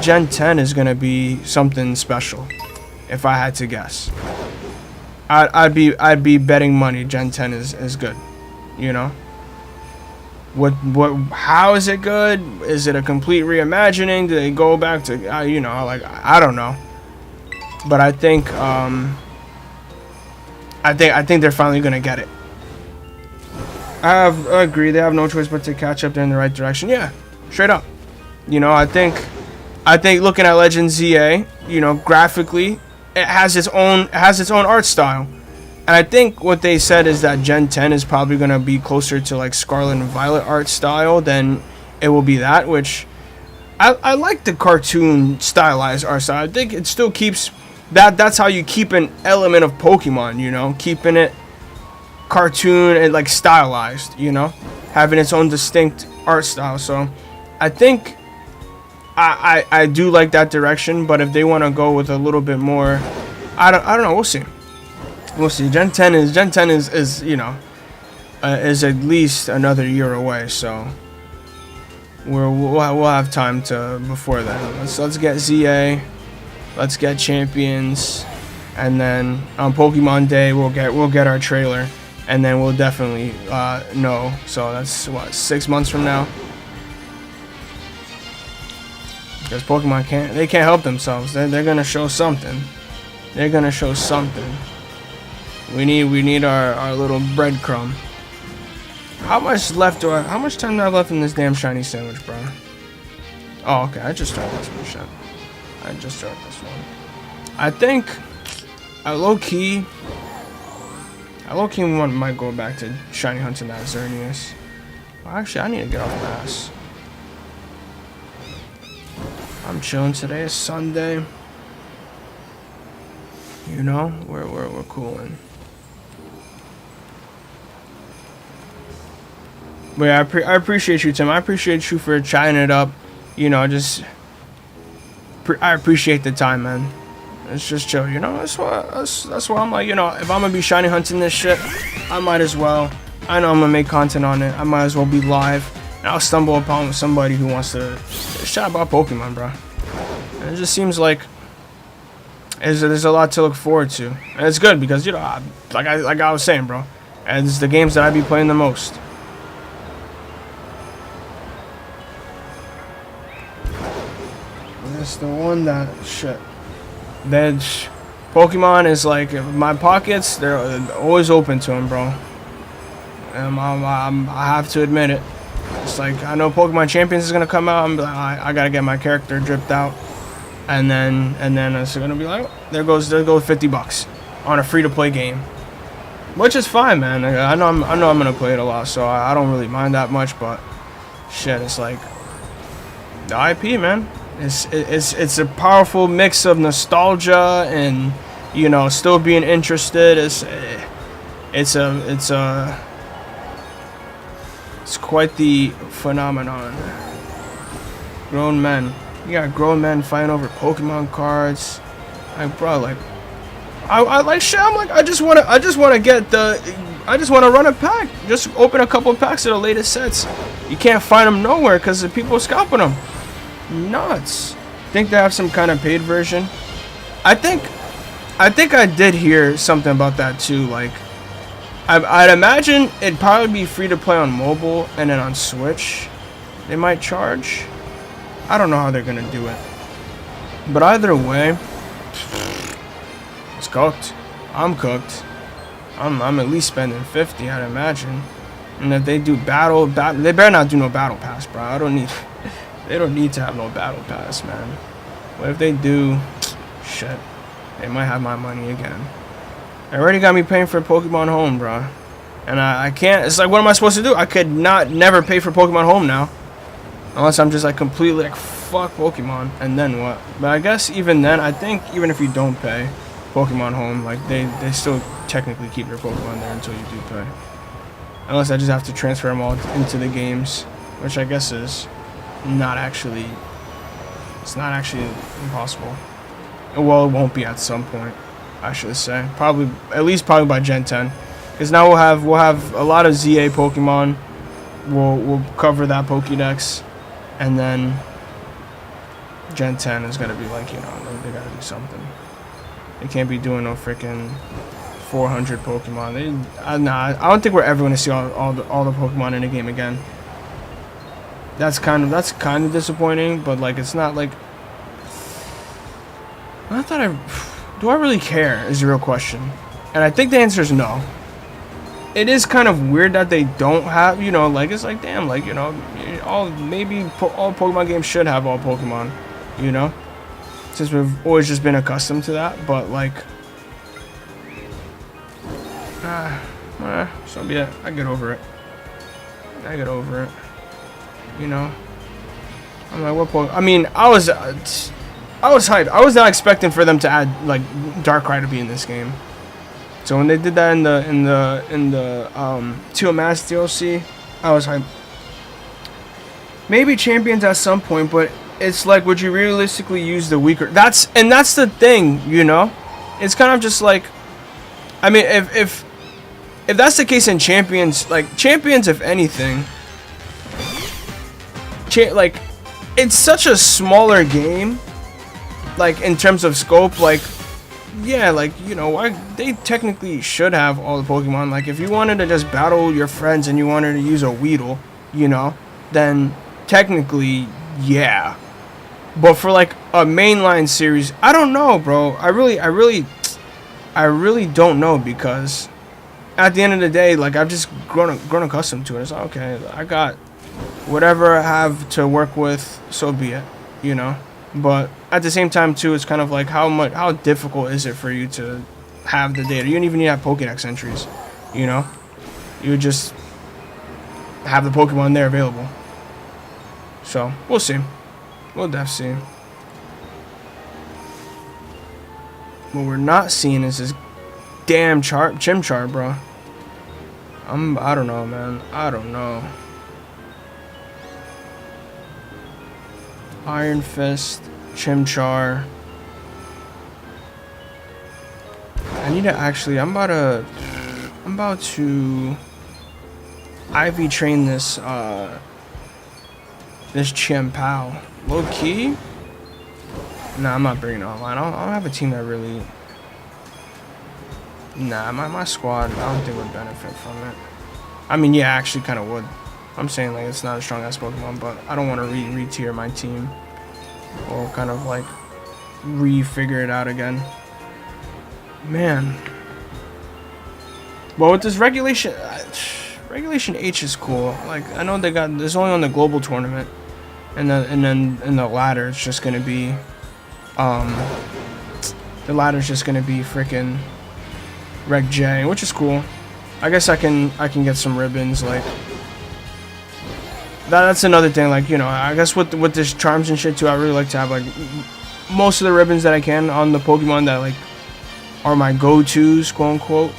Gen 10 is going to be something special, if I had to guess. I'd be betting money Gen 10 is good, you know. How is it good? Is it a complete reimagining? Do they go back to, you know, like, I don't know. But I think they're finally gonna get it. I agree, they have no choice but to catch up. They're in the right direction. Yeah, straight up. You know, I think looking at Legend ZA, you know, graphically, it has its own art style. And I think what they said is that Gen 10 is probably going to be closer to like Scarlet and Violet art style than it will be that, which I like the cartoon stylized art style. I think it still keeps that's how you keep an element of Pokemon, you know, keeping it cartoon and like stylized, you know, having its own distinct art style. So I think I do like that direction, but if they want to go with a little bit more, I don't know, we'll see. We'll see. Gen 10 is you know, is at least another year away, so we'll have time to before then. Let's get ZA, let's get Champions, and then on Pokemon Day we'll get our trailer, and then we'll definitely know. So that's what, 6 months from now, because Pokemon can't help themselves. They're gonna show something. They're gonna show something. We need our little breadcrumb. How much time do I have left in this damn shiny sandwich, bro? Oh, okay, I just started this one, shit. I just started this one. I think I low-key might go back to shiny hunting that Xerneas. Well, actually, I need to get off my ass. I'm chilling today. It's Sunday. You know, we're cooling. But yeah, I appreciate you, Tim. I appreciate you for chatting it up. You know, I appreciate the time, man. It's just chill, you know. That's why I'm like, you know, if I'm gonna be shiny hunting this shit, I might as well. I know I'm gonna make content on it. I might as well be live, and I'll stumble upon somebody who wants to chat about Pokemon, bro. And it just seems like there's a lot to look forward to, and it's good because, you know, like I was saying, bro, and it's the games that I be playing the most. is the one that shit. Then Pokemon is like my pockets. They're always open to them, bro. I have to admit it. It's like I know Pokemon Champions is gonna come out. I'm like, I gotta get my character dripped out, and then it's gonna be like, there goes $50 on a free-to-play game, which is fine, man. I know I'm gonna play it a lot, so I don't really mind that much. But shit, it's like the IP, man. It's a powerful mix of nostalgia and, you know, still being interested. It's quite the phenomenon. Grown men. You got grown men fighting over Pokemon cards. Like, bro, like, I like shit. I'm like, I just wanna run a pack. Just open a couple of packs of the latest sets. You can't find them nowhere because the people are scalping them. Nuts. Think they have some kind of paid version? I think I did hear something about that too. Like, I'd imagine it'd probably be free to play on mobile, and then on Switch they might charge. I don't know how they're gonna do it, but either way, it's cooked. I'm cooked. I'm at least spending 50, I'd imagine. And if they do battle, they better not do no battle pass, bro. They don't need to have no battle pass, man. But if they do, shit, they might have my money again. They already got me paying for Pokemon Home, bro. And I can't. It's like, what am I supposed to do? I could never pay for Pokemon Home now, unless I'm just like completely like, fuck Pokemon, and then what? But I guess even then, I think even if you don't pay Pokemon Home, like they still technically keep your Pokemon there until you do pay. Unless I just have to transfer them all into the games, which I guess is not actually. It's not actually impossible. Well, it won't be at some point, I should say. Probably, at least probably by Gen 10, because now we'll have a lot of ZA Pokemon. We'll cover that Pokédex, and then Gen 10 is gonna be like, you know, they gotta do something. They can't be doing no freaking 400 Pokemon. I don't think we're ever gonna see all the Pokemon in a game again. That's kind of disappointing, but like it's not like. Do I really care? Is the real question, and I think the answer is no. It is kind of weird that they don't have, you know, like it's like damn, like you know, all Pokemon games should have all Pokemon, you know, since we've always just been accustomed to that. But like, so be it. I get over it. You know, I'm like, what Pokemon? I mean, I was hyped. I was not expecting for them to add like Darkrai to be in this game. So when they did that in the Teal Mask DLC, I was hyped. Maybe Champions at some point, but it's like, would you realistically use the weaker? That's the thing, you know. It's kind of just like, I mean, if that's the case in Champions, like Champions, if anything. Like, it's such a smaller game, like in terms of scope. Like, yeah, like, you know, they technically should have all the Pokemon. Like, if you wanted to just battle your friends and you wanted to use a Weedle, you know, then technically, yeah. But for like a mainline series, I don't know, bro. I really don't know, because at the end of the day, like, I've just grown accustomed to it. It's like, okay, I got whatever I have to work with, so be it, you know. But at the same time too, it's kind of like how difficult is it for you to have the data? You don't even need to have Pokédex entries, you know. You would just have the Pokemon there available. So we'll see. We'll definitely see. What we're not seeing is this damn Chimchar, bro. I don't know, man. I don't know. Iron Fist, Chimchar. I need to actually. I'm about to IV train this Chimchar. Low key. Nah, I'm not bringing it online. I don't have a team that really. Nah, my squad, I don't think would benefit from it. I mean, yeah, actually kind of would. I'm saying, like, it's not a strong ass Pokemon, but I don't want to re-tier my team. we'll kind of like refigure it out again. Man. Well, with this regulation H is cool. Like, I know they got this only on the global tournament, and then in the ladder it's just gonna be, the ladder's just gonna be freaking Reg J, which is cool. I guess I can get some ribbons, like that's another thing. Like, you know, I guess with this charms and shit too, I really like to have like most of the ribbons that I can on the Pokemon that like are my go-tos, quote unquote.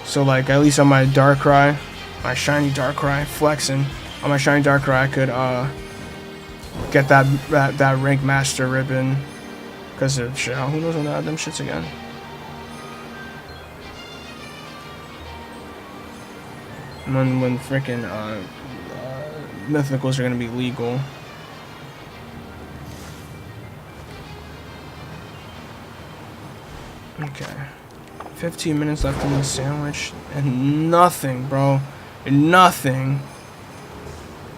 So like at least on my Darkrai, my shiny Darkrai, flexing on my shiny Darkrai, I could get that rank master ribbon, because of shit. Who knows when I have them shits again. When freaking mythicals are gonna be legal. Okay, 15 minutes left in this sandwich and nothing, bro, nothing.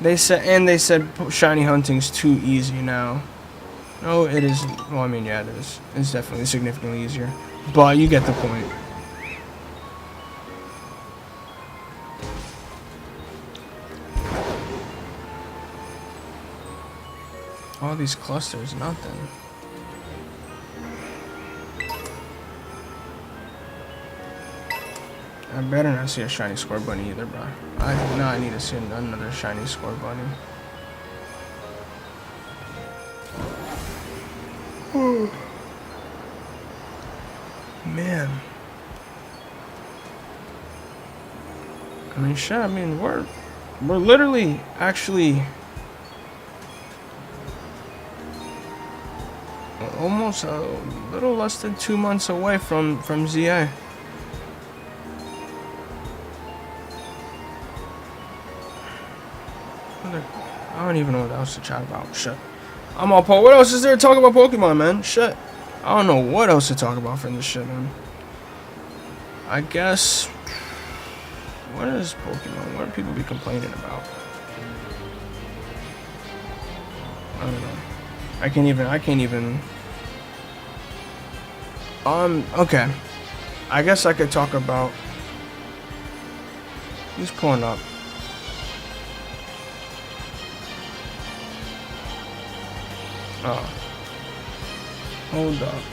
They said shiny hunting's too easy now. No, it is. Well, I mean, yeah, it is. It's definitely significantly easier, but you get the point. All these clusters, nothing. I better not see a shiny score bunny either, bro. I need to see another shiny score bunny. Man. I mean, shit. I mean, we're literally actually almost a little less than 2 months away from ZA. I don't even know what else to chat about. Shit. I'm all What else is there to talk about Pokemon, man? Shit. I don't know what else to talk about from this shit, man. I guess. What is Pokemon? What do people be complaining about? I don't know. I can't even. Okay. I guess I could talk about. Who's pulling up? Oh. Hold up.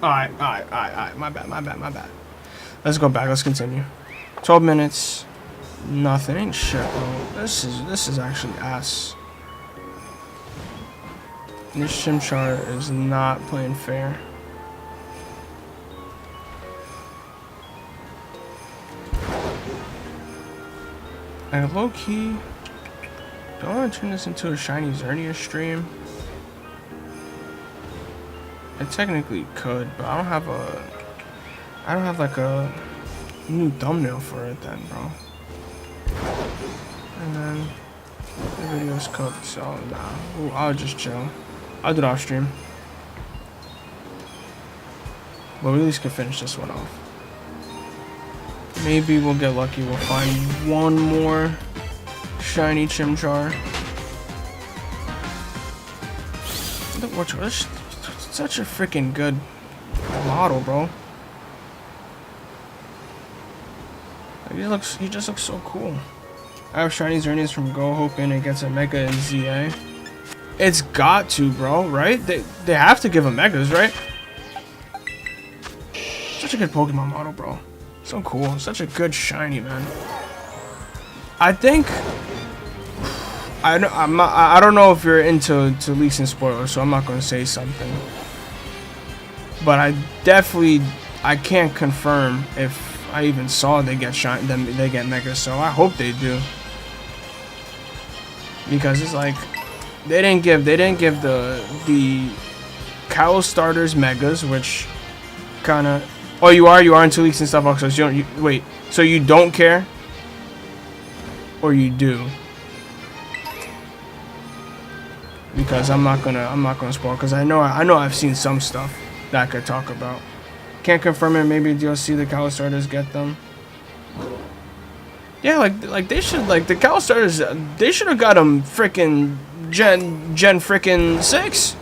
Alright. My bad. Let's go back. Let's continue. 12 minutes. Nothing. Ain't shit, bro. This is actually ass. This Chimchar is not playing fair. And low key, do I want to turn this into a shiny Xerneas stream? I technically could, but I don't have like a new thumbnail for it then, bro. And then the video's cooked, so nah. Ooh, I'll just chill. I'll do it off stream. But we at least can finish this one off. Maybe we'll get lucky. We'll find one more shiny Chimchar. Which such a freaking good model, bro. Like, he just looks so cool. I have shiny Xerneas from Go, hoping it gets a Mega in ZA. It's got to, bro, right? They have to give him Megas, right? Such a good Pokemon model, bro. So cool. Such a good shiny, man. I think I don't know if you're into leaks and spoilers, so I'm not gonna say something. But I can't confirm if I even saw they get Mega, so I hope they do. because it's like they didn't give the Cowl starters megas, which kind of. Oh, you are in 2 weeks and stuff. Also, so wait. So you don't care, or you do? Because I'm not gonna spoil, because I know I've seen some stuff that I could talk about. Can't confirm it. Maybe DLC the Cowl starters get them. Yeah, like they should, like the Cowl starters. They should have got them freaking Gen freaking 6.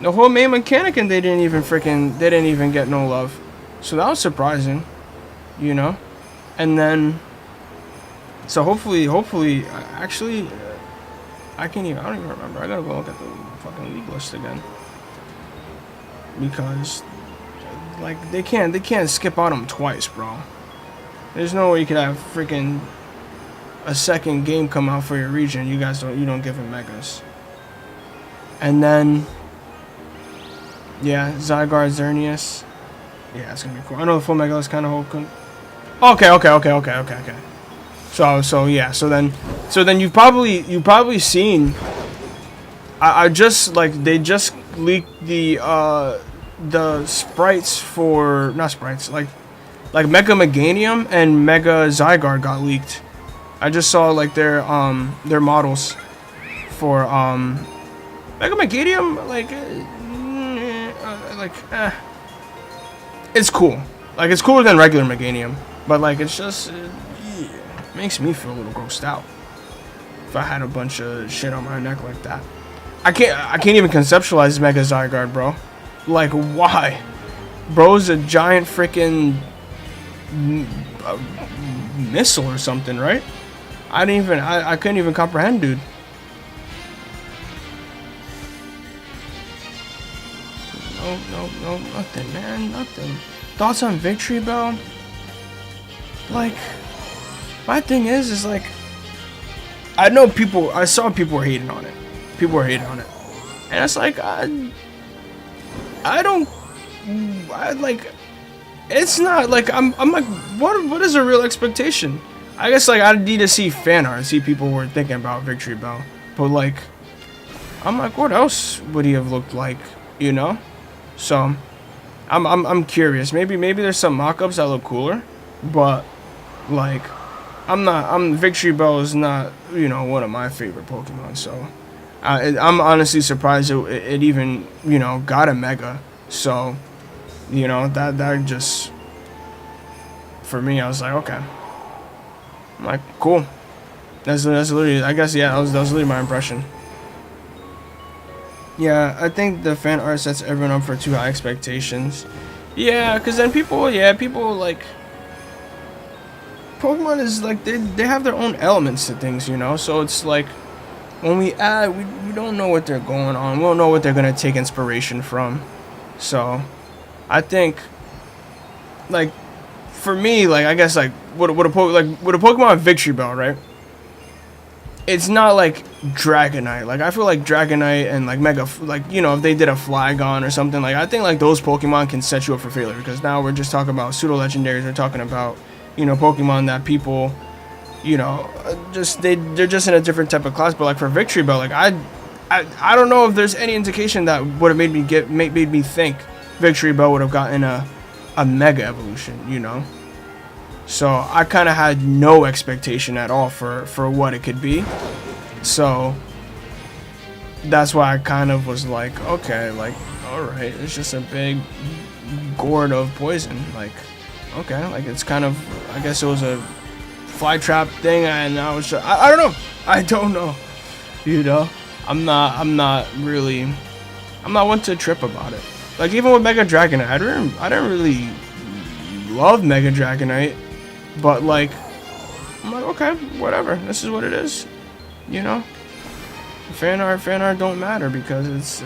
The whole main mechanic, and they didn't even get no love. So that was surprising, you know. And then, so hopefully, actually, I don't even remember. I gotta go look at the fucking league list again, because like they can't skip on them twice, bro. There's no way you could have freaking a second game come out for your region. You don't give them megas. And then, yeah, Zygarde, Xerneas. Yeah, it's gonna be cool. I know the full mega list kind of hoping. Okay. So yeah. So then you've probably seen. I just they just leaked the sprites for, not sprites, like Mega Meganium and Mega Zygarde got leaked. I just saw like their models for Mega Meganium, it's cool. Like it's cooler than regular Meganium, but like it's just makes me feel a little grossed out if I had a bunch of shit on my neck like that. I can't even conceptualize Mega Zygarde, bro. Like, why? Bro's a giant freaking missile or something, right? I couldn't even comprehend, dude. No, nothing, man, nothing. Thoughts on Victory Bell? Like, my thing is like, I saw people were hating on it. And it's like, it's not like, I'm like, what is a real expectation? I guess like I need to see fan art, see people were thinking about Victory Bell. But like, I'm like, what else would he have looked like, you know? So, I'm curious. Maybe there's some mock-ups that look cooler, but like, Victory Bell is not, you know, one of my favorite Pokemon. So, I'm honestly surprised it even, you know, got a Mega. So, you know, that just, for me, I was like, okay. I'm like, cool. That's literally, I guess, yeah, that was literally my impression. Yeah, I think the fan art sets everyone up for too high expectations. Yeah, because then people like, Pokemon is like, they have their own elements to things, you know? So it's like, when we add, we don't know what they're going on. We don't know what they're going to take inspiration from. So, I think, like, for me, like, I guess, like, with a Pokemon Victory Bell, right? It's not like Dragonite. Like, I feel like Dragonite and like Mega, like, you know, if they did a Flygon or something, like, I think like those Pokemon can set you up for failure, because now we're just talking about pseudo legendaries. We're talking about, you know, Pokemon that people, you know, they're just in a different type of class. But like for Victory Bell, like I don't know if there's any indication that would have made me think Victory Bell would have gotten a Mega evolution, you know. So I kind of had no expectation at all for what it could be. So that's why I kind of was like, okay, like, all right, it's just a big gourd of poison. Like, okay, like it's kind of, I guess it was a fly trap thing, and I was just, I don't know, you know. I'm not one to trip about it. Like even with Mega Dragonite, I didn't really love Mega Dragonite. But like, I'm like, okay, whatever. This is what it is, you know. Fan art don't matter, because it's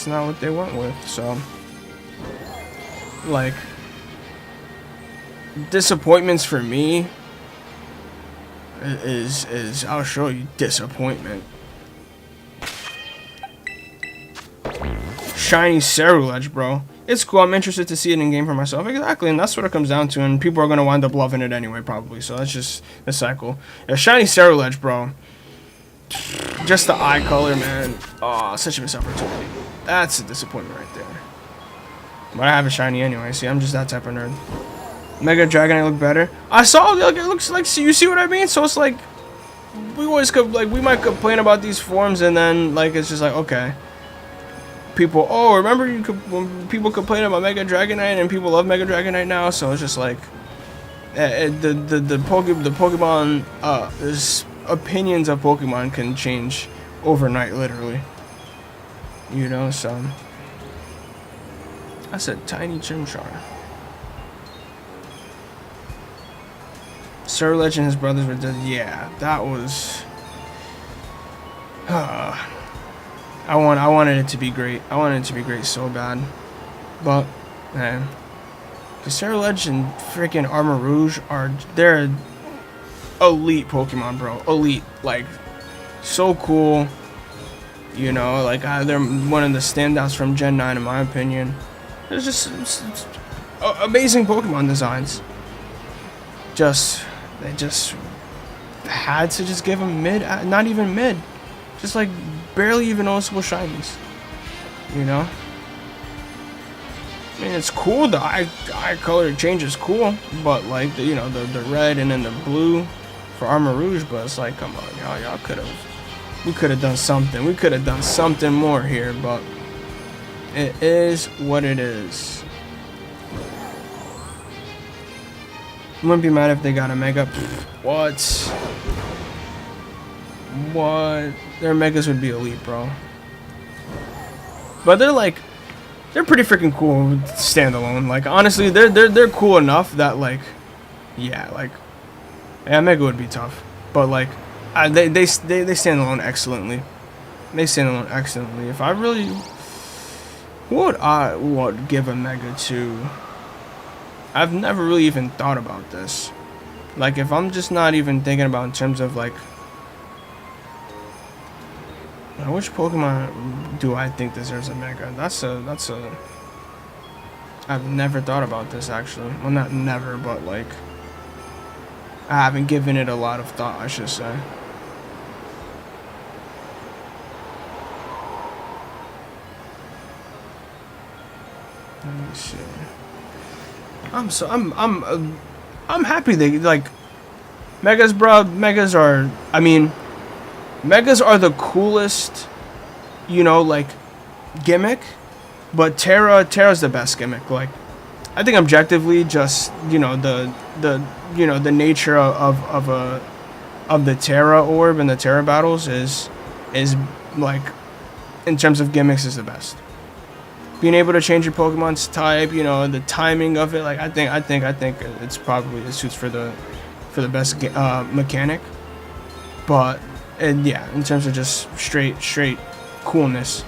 not what they went with. So, like, disappointments for me is I'll show you disappointment. Shiny Cerulege, bro. it's cool. I'm interested to see it in game for myself. Exactly, and that's what it comes down to. And people are gonna wind up loving it anyway, probably. So that's just the cycle. Yeah, shiny Scarlet, bro. Just the eye color, man. Oh, such a missed opportunity. That's a disappointment right there. But I have a shiny anyway. See, I'm just that type of nerd. Mega Dragonite look better. I saw, like, it looks like. See, you see what I mean? So it's like we always could, like, we might complain about these forms, and then like it's just like, okay. People, oh, remember you could, when people complain about Mega Dragonite, and people love Mega Dragonite now. So it's just like the Pokemon opinions of Pokemon can change overnight, literally. You know, so that's a tiny Chimchar. Sir Legend and his brothers were dead. Yeah, that was. I wanted it to be great. I wanted it to be great so bad, but man, the Sir Legend and freaking Armor Rouge they're elite Pokemon, bro. Elite, like so cool. You know, like they're one of the standouts from Gen 9 in my opinion. There's just amazing Pokemon designs. They just had to just give them mid, not even mid, just like barely even noticeable shinies. You know, I mean, it's cool. The eye color change is cool, but like the red and then the blue for Armor Rouge. But it's like, come on, y'all we could have done something. We could have done something more here, but it is what it is. Wouldn't be mad if they got a Mega. What? Their Megas would be elite, bro. But they're pretty freaking cool standalone. Like honestly, they're cool enough that like, yeah, Mega would be tough. But like, they stand alone excellently. They stand alone excellently. If I really, what I would give a Mega to? I've never really even thought about this. Like, if I'm just not even thinking about in terms of like, which Pokemon do I think deserves a Mega? That's a. I've never thought about this actually. Well, not never, but like, I haven't given it a lot of thought, I should say. Let me see. I'm happy they like Megas, bro. Megas are the coolest, you know, like gimmick, but Terra's the best gimmick. Like, I think objectively, just you know the nature of the Terra orb and the Terra battles is like, in terms of gimmicks, is the best. Being able to change your Pokemon's type, you know, the timing of it, like I think it's probably, it suits for the best mechanic. But yeah, in terms of just straight coolness,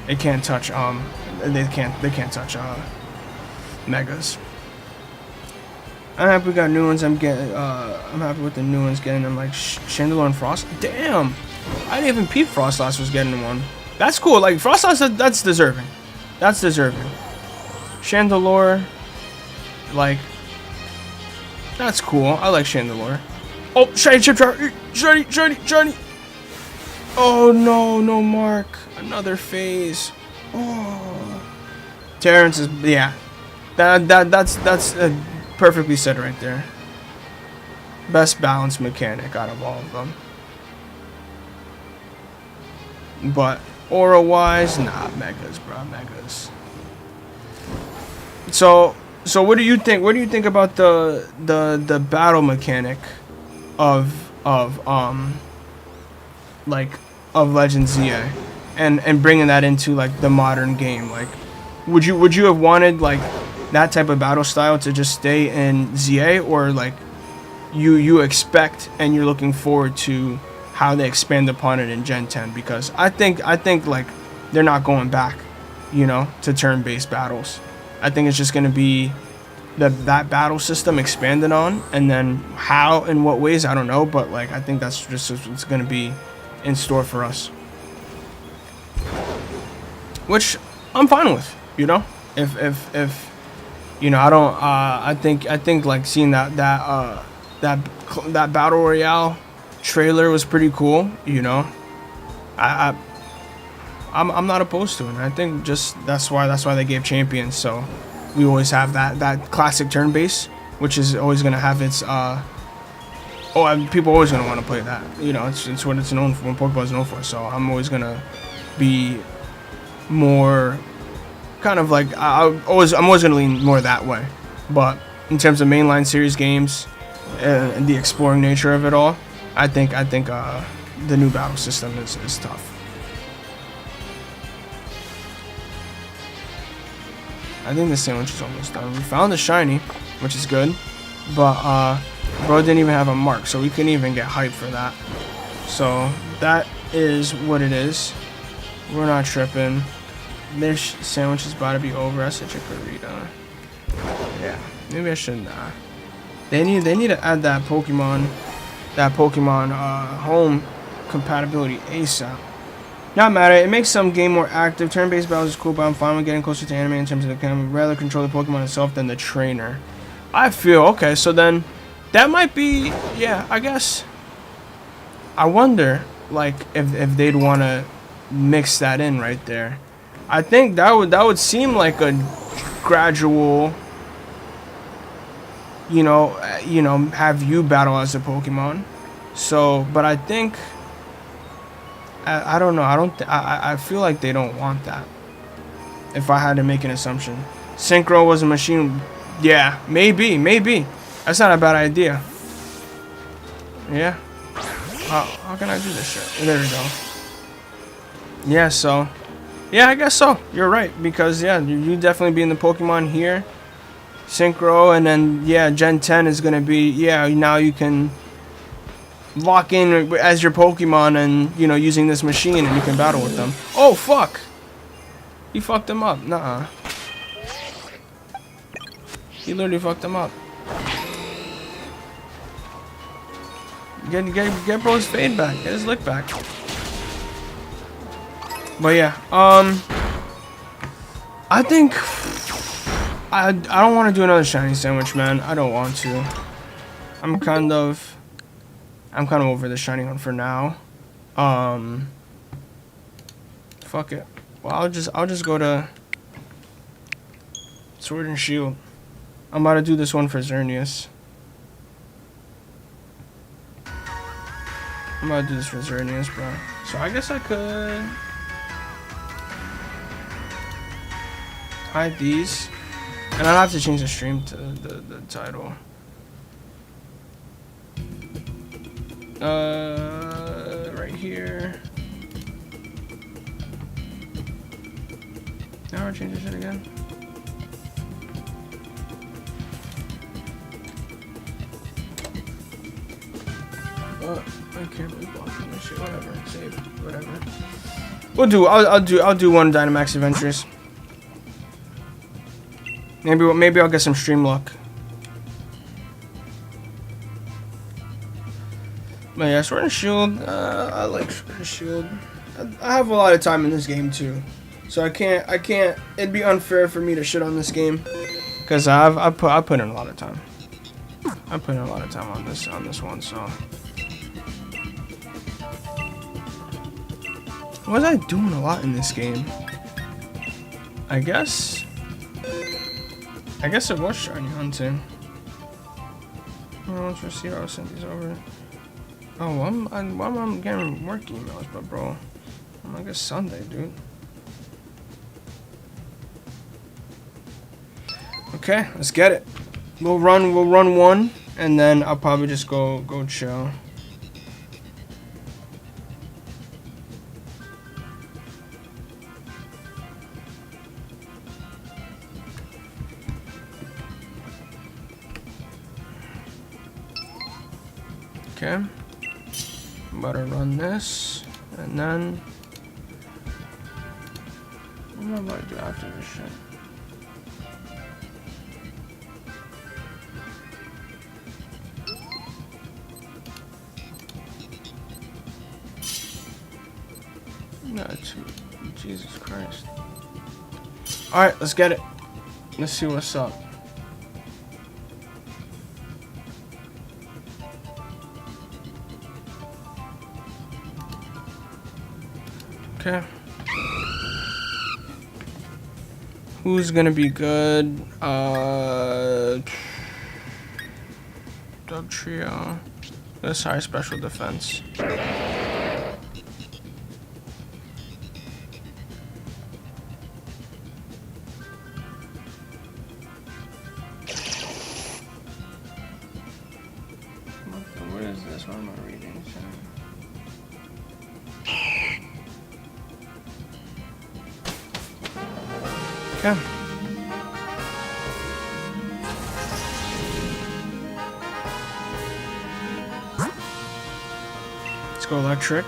it can't touch they can't touch Megas. I'm happy we got new ones. I'm happy with the new ones getting them, like Chandelure and Frost. Damn, I didn't even peep Frostlass was getting one. That's cool. Like Frostlass, that's deserving. That's deserving. Chandelure, like, that's cool. I like Chandelure. Oh, shiny Chimchar. Shiny. Oh no, Mark. Another phase. Oh. Terrence is, yeah. That's perfectly said right there. Best balanced mechanic out of all of them. But aura wise, nah, Megas, bro, Megas. So what do you think? What do you think about the battle mechanic of Legend ZA and bringing that into like the modern game? Like, would you have wanted like that type of battle style to just stay in ZA, or like you expect and you're looking forward to how they expand upon it in Gen 10? Because I think like they're not going back, you know, to turn-based battles. I think it's just going to be that battle system expanded on, and then how and what ways, I don't know, but like I think that's just what's going to be in store for us, which I'm fine with, you know. If you know, I don't. I think like seeing that battle royale trailer was pretty cool. You know, I I'm not opposed to it. I think just that's why they gave champions. So we always have that classic turn base, which is always gonna have its and people are always gonna want to play that. You know, it's what it's known for. What Pokemon is known for. So I'm always gonna be more kind of like I'm always gonna lean more that way. But in terms of mainline series games and the exploring nature of it all, I think the new battle system is tough. I think the sandwich is almost done. We found the shiny, which is good, but bro didn't even have a mark, so we couldn't even get hyped for that. So that is what it is. We're not tripping. This sandwich is about to be over. That's a chikorita. Yeah, maybe I shouldn't. They need to add that Pokemon home compatibility ASAP. Not matter. It makes some game more active. Turn-based battles is cool, but I'm fine with getting closer to anime in terms of the camera. Rather control the Pokemon itself than the trainer. I feel okay. So then, that might be. Yeah, I guess. I wonder, like, if they'd want to mix that in right there. I think that would seem like a gradual. You know, have you battle as a Pokemon. So, but I think. I don't know. I feel like they don't want that. If I had to make an assumption, Synchro was a machine. Yeah, maybe. That's not a bad idea. Yeah. How can I do this shit? There we go. Yeah. So. Yeah, I guess so. You're right, because yeah, you definitely be in the Pokemon here, Synchro, and then yeah, Gen 10 is gonna be now you can lock in as your Pokemon and using this machine and you can battle with them. Oh fuck! He fucked him up. Nuh-uh. He literally fucked him up. Get bro's fade back. Get his lick back. But yeah, I think I don't want to do another shiny sandwich, man. I don't want to. I'm kind of over the shiny one for now. Fuck it. Well, I'll just go to Sword and Shield. I'm about to do this one for Xerneas. I'm about to do this for Xerneas, bro. So I guess I could hide these, and I'll have to change the stream to the title. Right here. Now I'll change this shit again. I can't really block this shit. Whatever. Save. Whatever. We'll do. I'll do one Dynamax Adventures. Maybe I'll get some stream luck. But yeah, Sword and Shield. I like Sword and Shield. I have a lot of time in this game too, so I can't. It'd be unfair for me to shit on this game, because I put in a lot of time. I put in a lot of time on this one. So was I doing a lot in this game? I guess it was shiny hunting. Let's just see how I sent these over. Oh, I'm getting work emails, but bro, I guess Sunday, dude. Okay, let's get it. We'll run one, and then I'll probably just go chill. Okay, I'm about to run this, and then what am I about to do after this shit? No, Jesus Christ. Alright, let's get it. Let's see what's up. Okay. Who's gonna be good? Dog Trio. This high special defense. What is this? What am I reading? Okay. Let's go electric.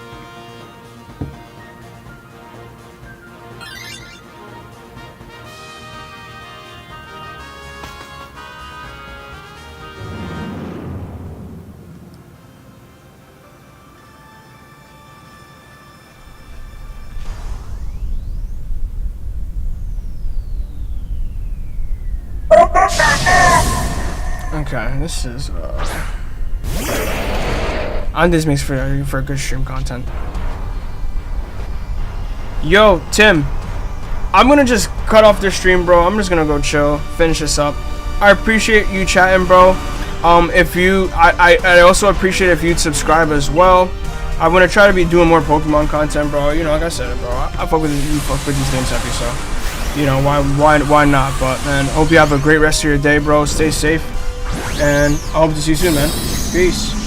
Okay, this is this makes for good stream content. Yo, Tim, I'm gonna just cut off this stream, bro. I'm just gonna go chill, finish this up. I appreciate you chatting, bro. If you, I also appreciate if you'd subscribe as well. I'm gonna try to be doing more Pokemon content, bro. You know, like I said, bro, I fuck with you, fuck with these games heavy, so you know why not? But man, hope you have a great rest of your day, bro. Stay safe, and I hope to see you soon, man. Peace.